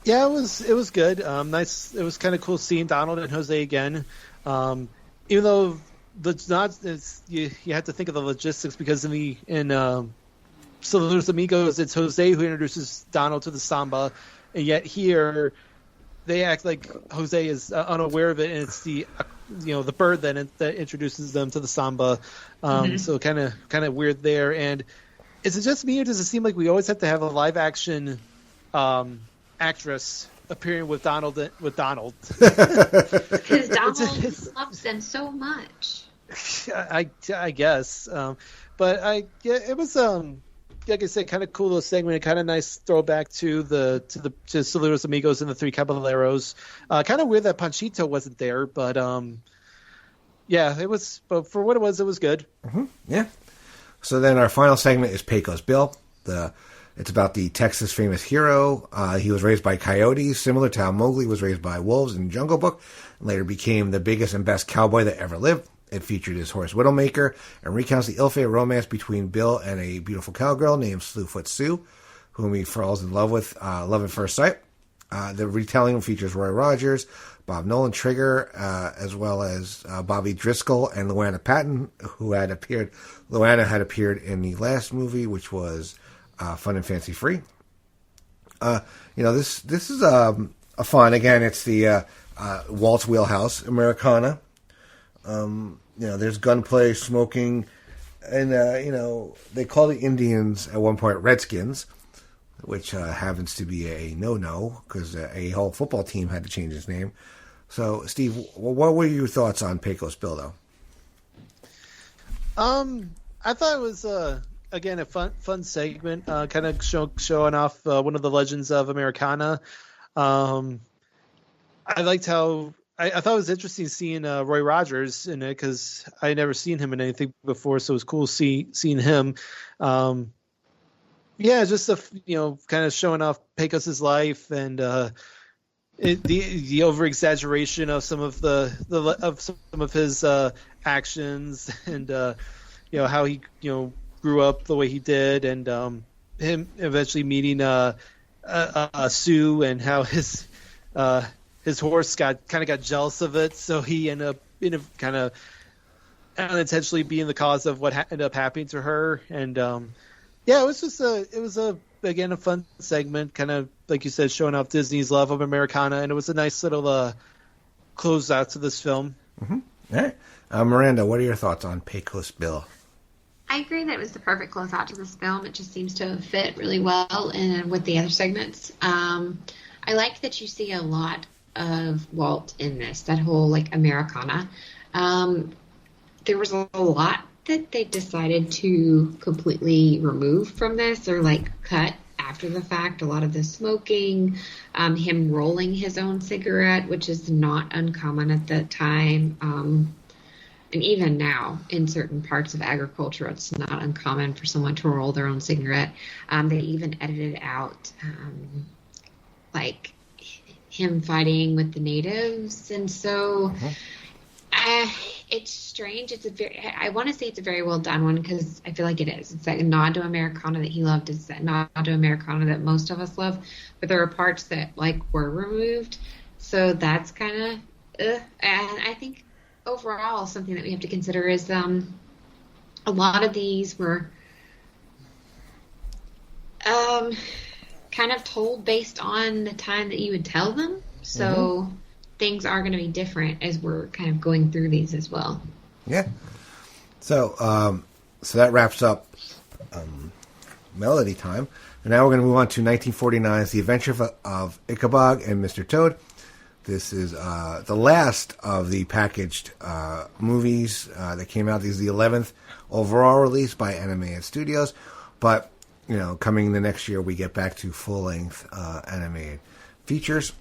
Yeah, it was good. Nice. It was kind of cool seeing Donald and Jose again. Even though you have to think of the logistics, because in Los Amigos, it's Jose who introduces Donald to the samba, and yet here they act like Jose is unaware of it, and it's the bird that introduces them to the samba. So kind of weird there. And is it just me, or does it seem like we always have to have a live action actress appearing with Donald? Because Donald loves them so much. I guess, but it was like I said, kind of cool little segment, kind of nice throwback to Saludos Amigos and the Three Caballeros. Kind of weird that Panchito wasn't there, but yeah, it was. But for what it was good. Mm-hmm. Yeah. So then our final segment is Pecos Bill. It's about the Texas famous hero. He was raised by coyotes, similar to how Mowgli was raised by wolves in Jungle Book, and later became the biggest and best cowboy that ever lived. It featured his horse Widowmaker and recounts the ill-fated romance between Bill and a beautiful cowgirl named Slewfoot Sue, whom he falls in love with, love at first sight. The retelling features Roy Rogers, Bob Nolan Trigger, as well as Bobby Driscoll and Luana Patton, who had appeared. Luana had appeared in the last movie, which was Fun and Fancy Free. This is a fun. Again, it's the Walt's Wheelhouse, Americana. There's gunplay, smoking, and they call the Indians at one point Redskins, which happens to be a no-no because a whole football team had to change its name. So, Steve, what were your thoughts on Pecos Bill, though? I thought it was again a fun segment, kind of showing off one of the legends of Americana. I liked how. I thought it was interesting seeing Roy Rogers in it because I had never seen him in anything before, so it was cool seeing him. Just kind of showing off Pecos's life and the over exaggeration of some of his actions and how he grew up the way he did, and him eventually meeting Sue, and how his horse got jealous of it, so he ended up kind of unintentionally being the cause of what ended up happening to her. And it was again a fun segment, kind of like you said, showing off Disney's love of Americana, and it was a nice little close out to this film. Mm-hmm. All right, Miranda, what are your thoughts on Pecos Bill? I agree that it was the perfect closeout to this film. It just seems to fit really well with the other segments. I like that you see a lot of Walt in this, that whole Americana. There was a lot that they decided to completely remove from this or cut after the fact. A lot of the smoking, him rolling his own cigarette, which is not uncommon at that time. And even now, in certain parts of agriculture, it's not uncommon for someone to roll their own cigarette. They even edited out him fighting with the natives, and so it's strange. I want to say it's a very well done one because I feel like it is. It's like a nod to Americana that he loved. It's that nod to Americana that most of us love, but there are parts that were removed, so that's kind of and I think overall something that we have to consider is a lot of these were kind of told based on the time that you would tell them. So things are going to be different as we're kind of going through these as well. Yeah. So that wraps up Melody Time. And now we're going to move on to 1949's The Adventure of Ichabod and Mr. Toad. This is the last of the packaged movies that came out. This is the 11th overall release by Animated Studios. But, coming the next year, we get back to full-length animated features.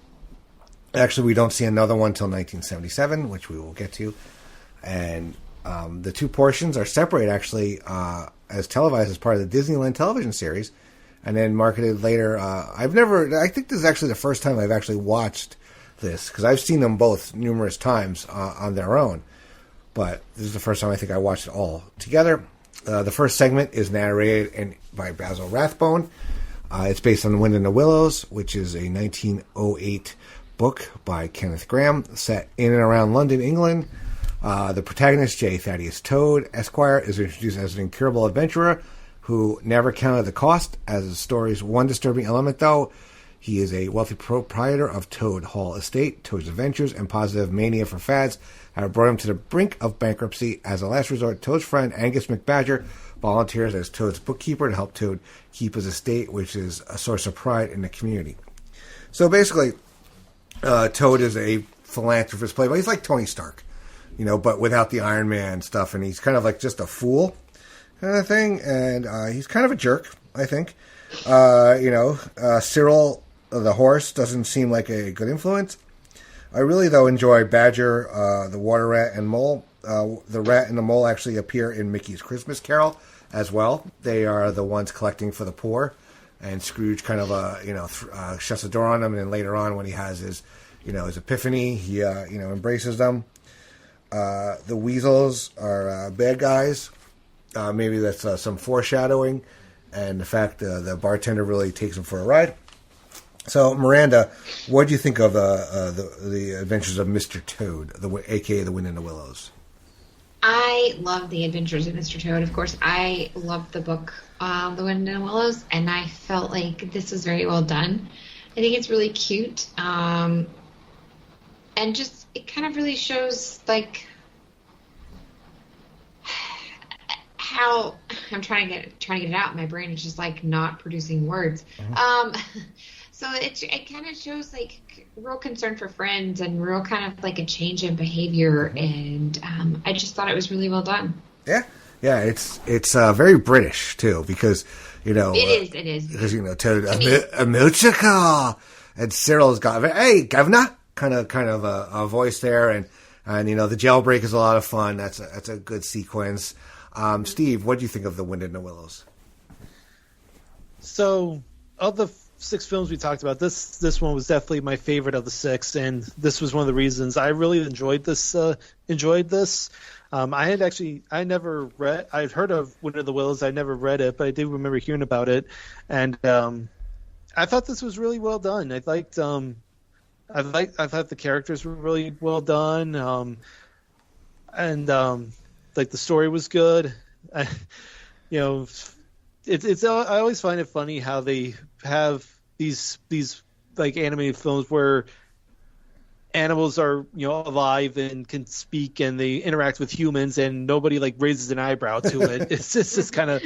Actually, we don't see another one until 1977, which we will get to. And the two portions are separated, actually, as televised as part of the Disneyland television series, and then marketed later. I think this is actually the first time I've actually watched this, because I've seen them both numerous times on their own. But this is the first time I think I watched it all together. The first segment is narrated by Basil Rathbone. It's based on The Wind in the Willows, which is a 1908 book by Kenneth Grahame, set in and around London, England. The protagonist, J. Thaddeus Toad, Esquire, is introduced as an incurable adventurer who never counted the cost. As the story's one disturbing element, though, he is a wealthy proprietor of Toad Hall Estate. Toad's adventures and positive mania for fads have brought him to the brink of bankruptcy. As a last resort, Toad's friend, Angus McBadger, volunteers as Toad's bookkeeper to help Toad keep his estate, which is a source of pride in the community. So basically, Toad is a philanthropist play, but he's like Tony Stark, but without the Iron Man stuff, and he's kind of like just a fool kind of thing, and he's kind of a jerk, I think. Cyril, the horse, doesn't seem like a good influence. I really, though, enjoy Badger, the water rat, and Mole. The rat and the mole actually appear in Mickey's Christmas Carol as well. They are the ones collecting for the poor, and Scrooge kind of, shuts the door on them, and then later on when he has his epiphany, he, embraces them. The weasels are bad guys. Maybe that's some foreshadowing, and the fact the bartender really takes him for a ride. So, Miranda, what do you think of the Adventures of Mr. Toad, a.k.a. The Wind in the Willows? I love The Adventures of Mr. Toad. Of course, I loved the book The Wind in the Willows, and I felt like this was very well done. I think it's really cute, and just it kind of really shows like how I'm trying to get it out. My brain is just like not producing words. Mm-hmm. So it kind of shows like real concern for friends and real kind of like a change in behavior, and I just thought it was really well done. Yeah, it's very British too, because it is because Toad a musical, and Cyril's got hey governor kind of a voice there, and the jailbreak is a lot of fun. That's a good sequence. Steve, what do you think of The Wind in the Willows? So, of the 6 films we talked about, this one was definitely my favorite of the 6, and this was one of the reasons I really enjoyed this. I'd heard of Wind in the Willows. I never read it, but I do remember hearing about it, and I thought this was really well done. I thought the characters were really well done, and like the story was good. I always find it funny how they have these like animated films where animals are alive and can speak and they interact with humans and nobody like raises an eyebrow to it. It's just kind of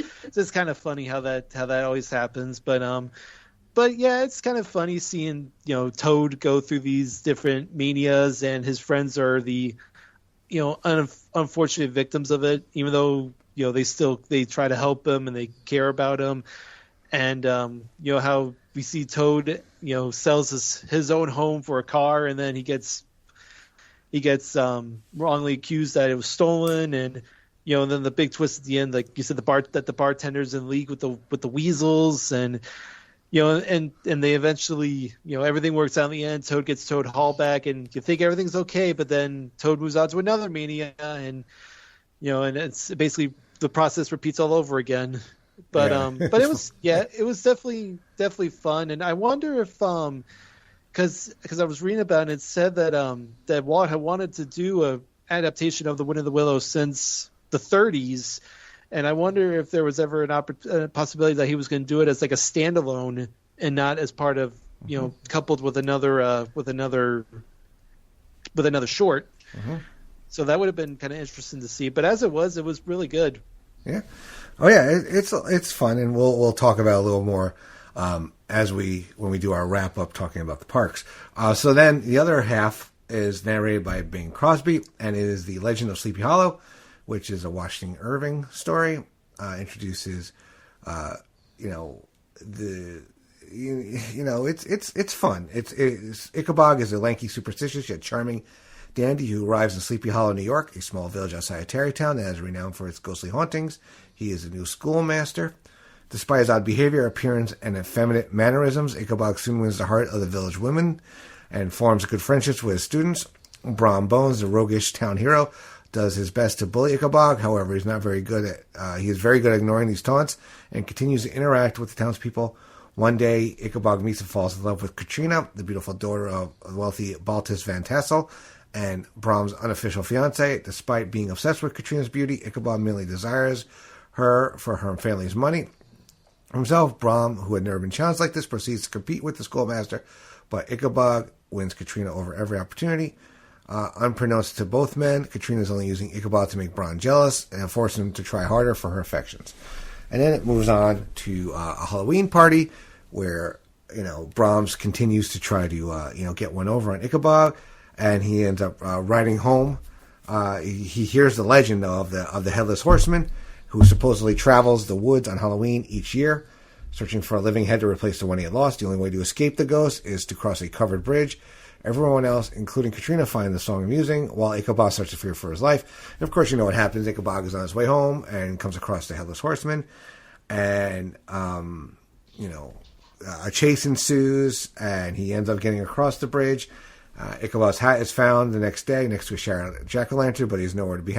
funny how that always happens. But yeah, it's kind of funny seeing Toad go through these different manias, and his friends are the unfortunate victims of it, even though they try to help him and they care about him. And how we see Toad sells his own home for a car, and then he gets wrongly accused that it was stolen, and and then the big twist at the end, like you said, that the bartender's in league with the weasels, and and they eventually, everything works out in the end. Toad gets Toad Hall back, and you think everything's okay, but then Toad moves on to another mania, and and it's basically the process repeats all over again. But but it was definitely fun, and I wonder if because I was reading about it, it said that Walt had wanted to do a adaptation of The Wind in the Willows since the 1930s. And I wonder if there was ever a possibility that he was going to do it as like a standalone and not as part of, coupled with another short. Mm-hmm. So that would have been kind of interesting to see. But as it was really good. Yeah. Oh yeah, it's fun, and we'll talk about it a little more when we do our wrap up talking about the parks. So then the other half is narrated by Bing Crosby, and it is The Legend of Sleepy Hollow, which is a Washington Irving story. Introduces, it's fun. It's Ichabod is a lanky, superstitious yet charming dandy who arrives in Sleepy Hollow, New York, a small village outside of Tarrytown that is renowned for its ghostly hauntings. He is a new schoolmaster. Despite his odd behavior, appearance, and effeminate mannerisms, Ichabod soon wins the heart of the village women and forms good friendships with his students. Brom Bones, the roguish town hero, does his best to bully Ichabod. However, he is very good at ignoring these taunts and continues to interact with the townspeople. One day, Ichabod meets and falls in love with Katrina, the beautiful daughter of wealthy Baltus Van Tassel, and Brom's unofficial fiance. Despite being obsessed with Katrina's beauty, Ichabod merely desires her for her family's money. Himself, Brom, who had never been challenged like this, proceeds to compete with the schoolmaster, but Ichabod wins Katrina over every opportunity. Unbeknownst to both men, Katrina is only using Ichabod to make Brom jealous and force him to try harder for her affections. And then it moves on to a Halloween party where, Brahms continues to try to, get one over on Ichabod, and he ends up riding home. He hears the legend, though, of the Headless Horseman, who supposedly travels the woods on Halloween each year, searching for a living head to replace the one he had lost. The only way to escape the ghost is to cross a covered bridge. Everyone else, including Katrina, find the song amusing, while Ichabod starts to fear for his life. And of course, you know what happens. Ichabod is on his way home and comes across the Headless Horseman. And, a chase ensues, and he ends up getting across the bridge. Ichabod's hat is found the next day next to a shower jack-o'-lantern, but he's nowhere to be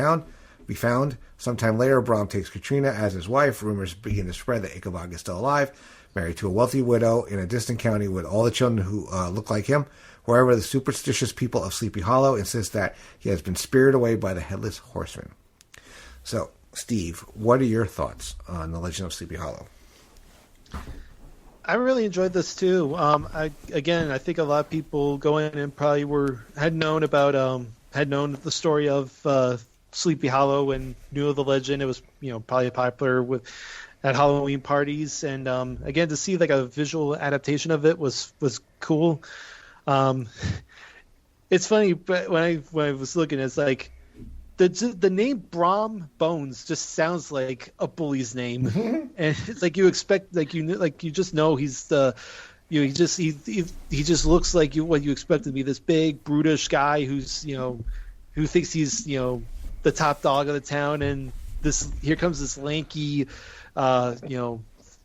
found. Sometime later, Brom takes Katrina as his wife. Rumors begin to spread that Ichabod is still alive, married to a wealthy widow in a distant county with all the children who look like him. However, the superstitious people of Sleepy Hollow insist that he has been spirited away by the Headless Horseman. So, Steve, what are your thoughts on The Legend of Sleepy Hollow? I really enjoyed this too. I think a lot of people going in probably had known the story of Sleepy Hollow and knew of the legend. It was probably popular at Halloween parties, and again, to see like a visual adaptation of it was cool. It's funny, but when I was looking, it's like the name Brom Bones just sounds like a bully's name, and it's like you expect, you just know he's the, he just looks like what you expect to be, this big brutish guy who's who thinks he's the top dog of the town, and here comes this lanky,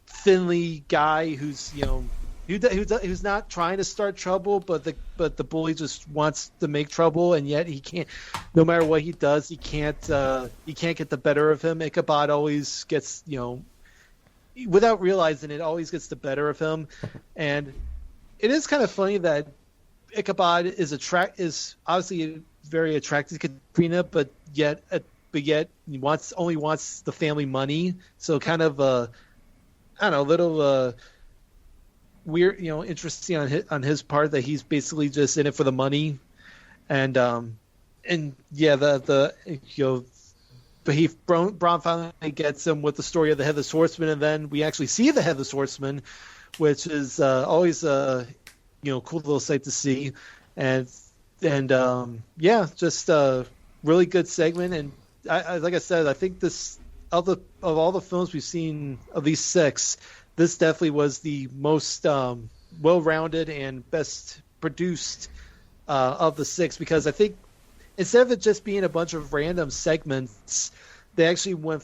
thinly guy who's who's not trying to start trouble, but the bully just wants to make trouble, and yet he can't. No matter what he does, he can't get the better of him. Ichabod always gets, without realizing it, always gets the better of him, and it is kind of funny that Ichabod is obviously very attracted to Katrina, but yet he only wants the family money. So kind of a little weird, interesting on his part that he's basically just in it for the money, and yeah, but Brom finally gets him with the story of the Headless Horseman, and then we actually see the Headless Horseman, which is always a cool little sight to see, and yeah, just a really good segment. And I like I said, I think this of all the films we've seen of these 6, this definitely was the most well-rounded and best produced of the 6, because I think instead of it just being a bunch of random segments, they actually went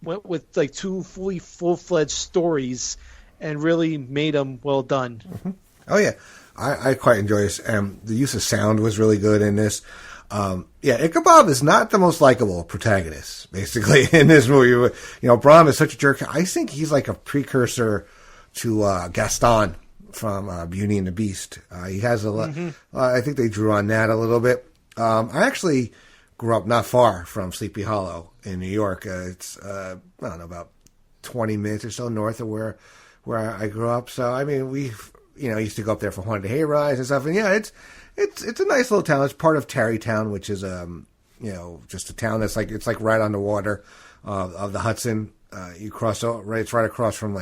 with like 2 full-fledged stories and really made them well done. Mm-hmm. Oh yeah, I quite enjoy this. The use of sound was really good in this. Yeah, Ichabod is not the most likable protagonist, basically, in this movie. Brom is such a jerk. I think he's like a precursor to Gaston from Beauty and the Beast. He has a lot. Mm-hmm. I think they drew on that a little bit. I actually grew up not far from Sleepy Hollow in New York. It's I don't know, about 20 minutes or so north of where I grew up. So I mean, we used to go up there for haunted hayrides and stuff. And yeah, it's a nice little town. It's part of Tarrytown, which is just a town that's it's like right on the water of the Hudson. you cross right. It's right across from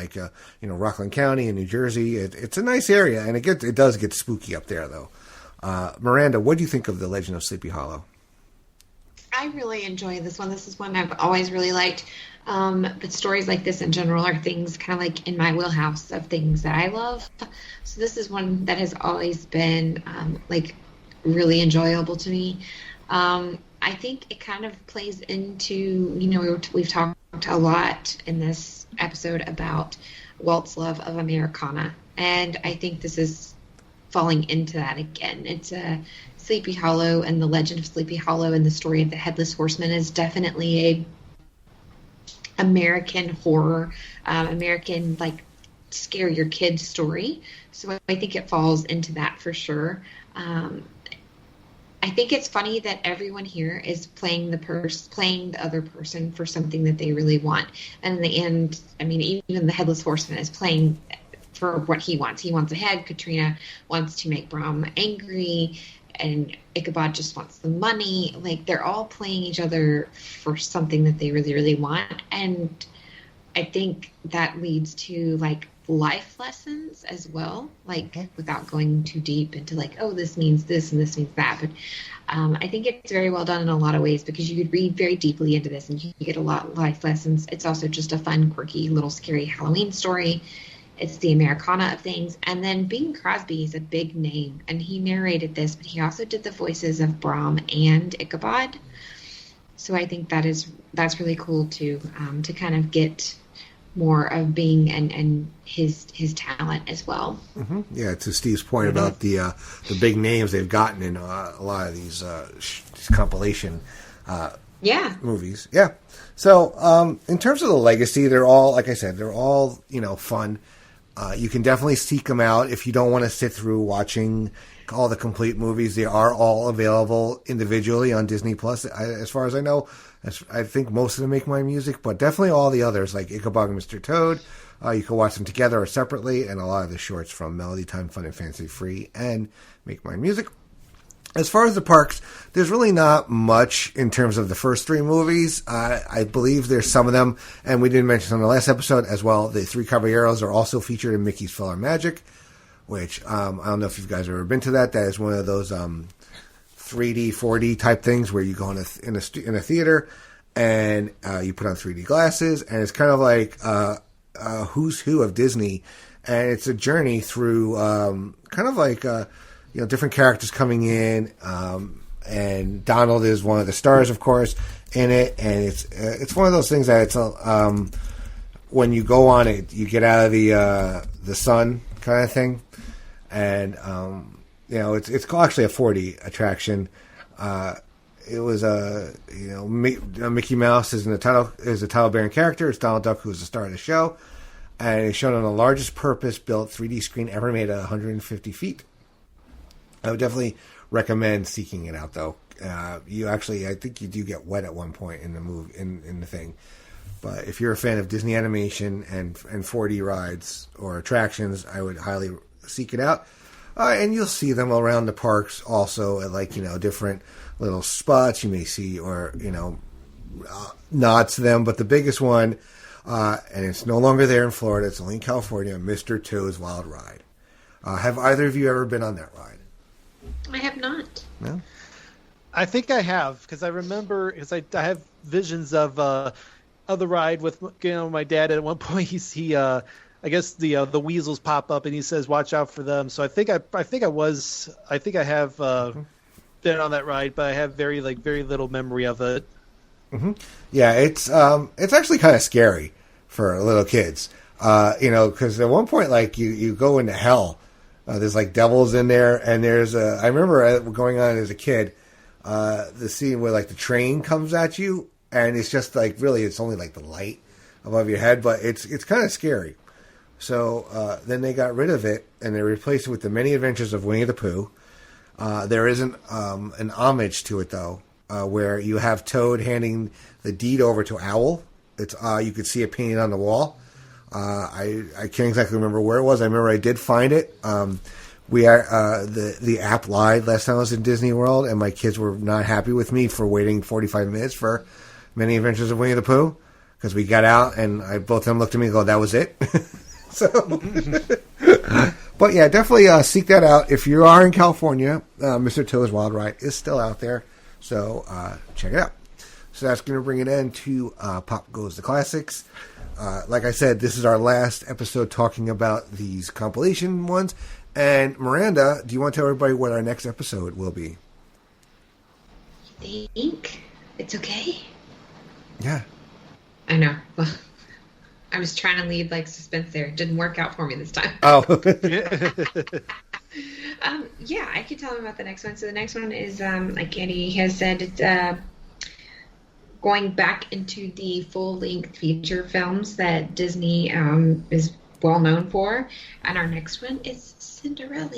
Rockland County in New Jersey. It's a nice area, and it does get spooky up there though. Miranda, what do you think of The Legend of Sleepy Hollow? I really enjoy this one. This is one I've always really liked. But stories like this in general are things kind of like in my wheelhouse of things that I love. So this is one that has always been really enjoyable to me. I think it kind of plays into, we've talked a lot in this episode about Walt's love of Americana. And I think this is falling into that again. It's Sleepy Hollow, and the Legend of Sleepy Hollow and the story of the Headless Horseman is definitely a American horror, American scare your kids story. So I think it falls into that for sure. I think it's funny that everyone here is playing the other person for something that they really want. And in the end, I mean, even the Headless Horseman is playing for what he wants. He wants a head. Katrina wants to make Brom angry, and Ichabod just wants the money. They're all playing each other for something that they really, really want. And I think that leads to life lessons as well, without going too deep into this means this and this means that. But I think it's very well done in a lot of ways, because you could read very deeply into this and you get a lot of life lessons. It's also just a fun, quirky, little scary Halloween story. It's the Americana of things. And then Bing Crosby is a big name, and he narrated this, but he also did the voices of Brom and Ichabod. So I think that's really cool too, to kind of get more of Bing and his talent as well. Mm-hmm. Yeah, to Steve's point about the big names they've gotten in a lot of these compilation movies. Yeah. So in terms of the legacy, they're all, like I said, they're all fun. You can definitely seek them out if you don't want to sit through watching all the complete movies. They are all available individually on Disney Plus. As far as I know, I think most of them Make My Music, but definitely all the others like Ichabod and Mr. Toad. You can watch them together or separately, and a lot of the shorts from Melody Time, Fun and Fancy Free, and Make My Music. As far as the parks, there's really not much in terms of the first three movies. I believe there's some of them, and we didn't mention on the last episode as well. The Three Caballeros are also featured in Mickey's Filler Magic, which I don't know if you guys have ever been to that. That is one of those 3D, 4D type things where you go in a theater and you put on 3D glasses, and it's kind of like a who's who of Disney, and it's a journey through kind of like different characters coming in, and Donald is one of the stars, of course, in it, and it's one of those things that it's when you go on it, you get out of the sun kind of thing, and it's actually a 4D attraction. It was Mickey Mouse is a title bearing character. It's Donald Duck, who's the star of the show, and it's shown on the largest purpose-built 3D screen ever made at 150 feet. I would definitely recommend seeking it out, though. I think you do get wet at one point in the movie, in the thing. But if you're a fan of Disney animation and 4D rides or attractions, I would highly seek it out. And you'll see them around the parks also at different little spots you may see, or nods to them. But the biggest one, and it's no longer there in Florida, it's only in California, Mr. Toad's Wild Ride. Have either of you ever been on that ride? I have not. No? I think I have, because I remember, because I have visions of the ride with my dad. At one point, I guess the weasels pop up and he says, "Watch out for them." So I think I have been on that ride, but I have very little memory of it. Mm-hmm. Yeah, it's actually kind of scary for little kids, because at one point, you go into hell. There's devils in there, and I remember going on as a kid, the scene where the train comes at you, and it's just really it's only the light above your head, but it's kind of scary. So then they got rid of it, and they replaced it with the Many Adventures of Winnie the Pooh. There isn't an homage to it though, where you have Toad handing the deed over to Owl. It's you could see it painted on the wall. I can't exactly remember where it was. I remember I did find it. The app lied last time I was in Disney World, and my kids were not happy with me for waiting 45 minutes for Many Adventures of Winnie the Pooh, because we got out and both of them looked at me and go, that was it. So, but yeah, definitely seek that out. If you are in California, Mr. Toad's Wild Ride is still out there. So check it out. So that's going to bring it in to Pop Goes the Classics. Like I said, this is our last episode talking about these compilation ones. And Miranda, do you want to tell everybody what our next episode will be? You think it's okay? Yeah. I know. Well, I was trying to leave suspense there. It didn't work out for me this time. Oh. Yeah, I can tell them about the next one. So the next one is, like Andy has said, it's going back into the full-length feature films that Disney is well known for. And our next one is Cinderella.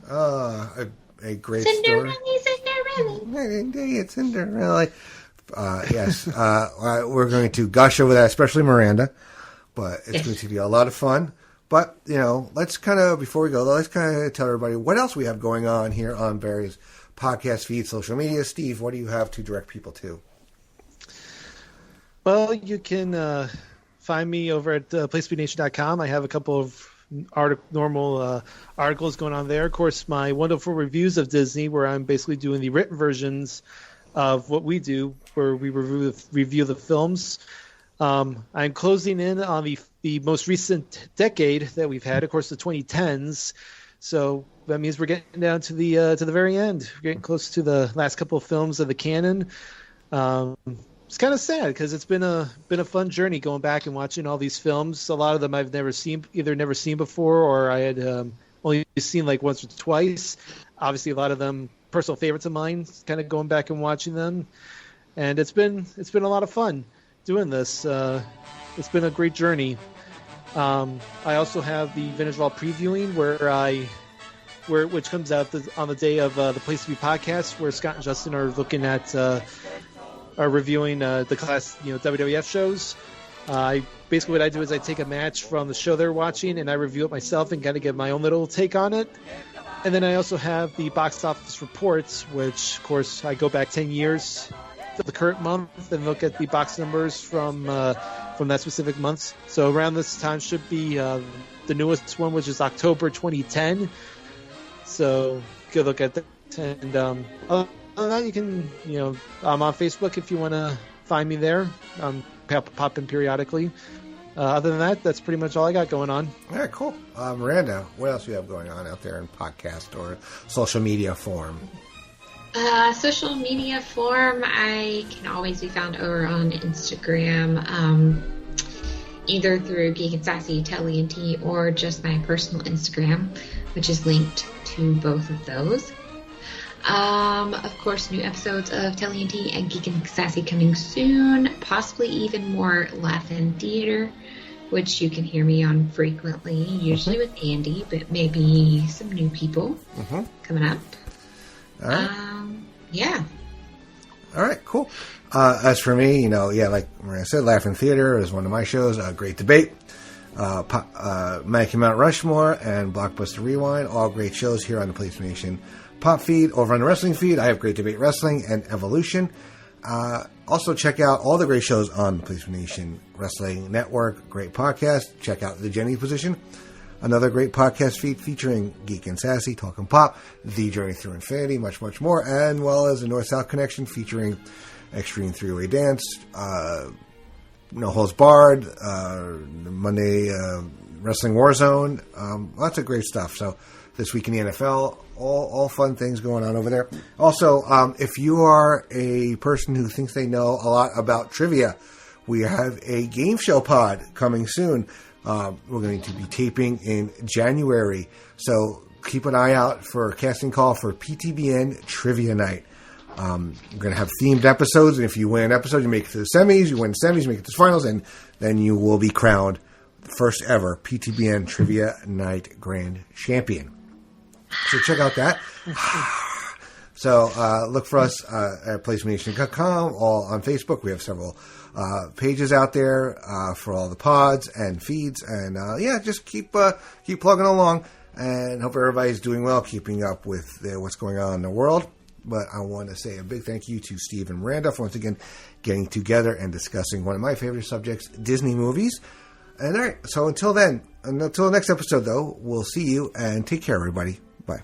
A great story. Cinderella. Yes. We're going to gush over that, especially Miranda. But it's going to be a lot of fun. But, let's before we go, let's tell everybody what else we have going on here on various podcast feeds, social media. Steve, what do you have to direct people to? Well, you can find me over at placebnation.com. I have a couple of normal articles going on there. Of course, my wonderful reviews of Disney, where I'm basically doing the written versions of what we do, where we review the films. I'm closing in on the most recent decade that we've had, of course, the 2010s. So that means we're getting down to the very end. We're getting close to the last couple of films of the canon. It's kind of sad because it's been a fun journey going back and watching all these films. A lot of them I've never seen before, or I had only seen once or twice. Obviously, a lot of them personal favorites of mine. Kind of going back and watching them, and it's been a lot of fun doing this. It's been a great journey. I also have the Vintage Vault previewing which comes out on the day of the Place to Be podcast, where Scott and Justin are looking at are reviewing the class WWF shows. Basically what I do is I take a match from the show they're watching and I review it myself and kind of give my own little take on it. And then I also have the box office reports, which of course I go back 10 years to the current month and look at the box numbers from that specific month. So around this time should be the newest one, which is October 2010. So you can look at that. And other than that, you can, I'm on Facebook if you want to find me there. Pop in periodically. Other than that, that's pretty much all I got going on. All right, cool. Miranda, what else do you have going on out there in podcast or social media form? Social media form, I can always be found over on Instagram, either through Geek and Sassy, Telly&T, or just my personal Instagram, which is linked to both of those. Of course, new episodes of Telly&T and Geek and Sassy coming soon, possibly even more Laugh-In Theater, which you can hear me on frequently, usually with Andy, but maybe some new people coming up. All right. Yeah. All right, cool. As for me, like I said, Laugh-In Theater is one of my shows. Great Debate, Mackie Mount Rushmore, and Blockbuster Rewind, all great shows here on the Place Nation Pop feed. Over on the wrestling feed, I have Great Debate Wrestling and Evolution. Also, check out all the great shows on the Place Nation Wrestling Network. Great podcast. Check out The Jenny Position, another great podcast feed featuring Geek and Sassy, Talking Pop, The Journey Through Infinity, much, much more, and well as the North-South Connection featuring Extreme Three-Way Dance, No Holds Barred, Monday Wrestling Warzone, lots of great stuff. So This Week in the NFL, all fun things going on over there. Also, if you are a person who thinks they know a lot about trivia, we have a game show pod coming soon. We're going to be taping in January, so keep an eye out for a casting call for PTBN Trivia Night. We're going to have themed episodes, and if you win an episode, you make it to the semis. You win the semis, you make it to the finals, and then you will be crowned first ever PTBN Trivia Night Grand Champion. So check out that. So look for us at PlaceMation.com, all on Facebook. We have several pages out there for all the pods and feeds, and just keep plugging along, and hope everybody's doing well, keeping up with what's going on in the world. But I want to say a big thank you to Steve and Miranda for once again getting together and discussing one of my favorite subjects, Disney movies. And all right, so until then, until the next episode, though, we'll see you and take care, everybody. Bye.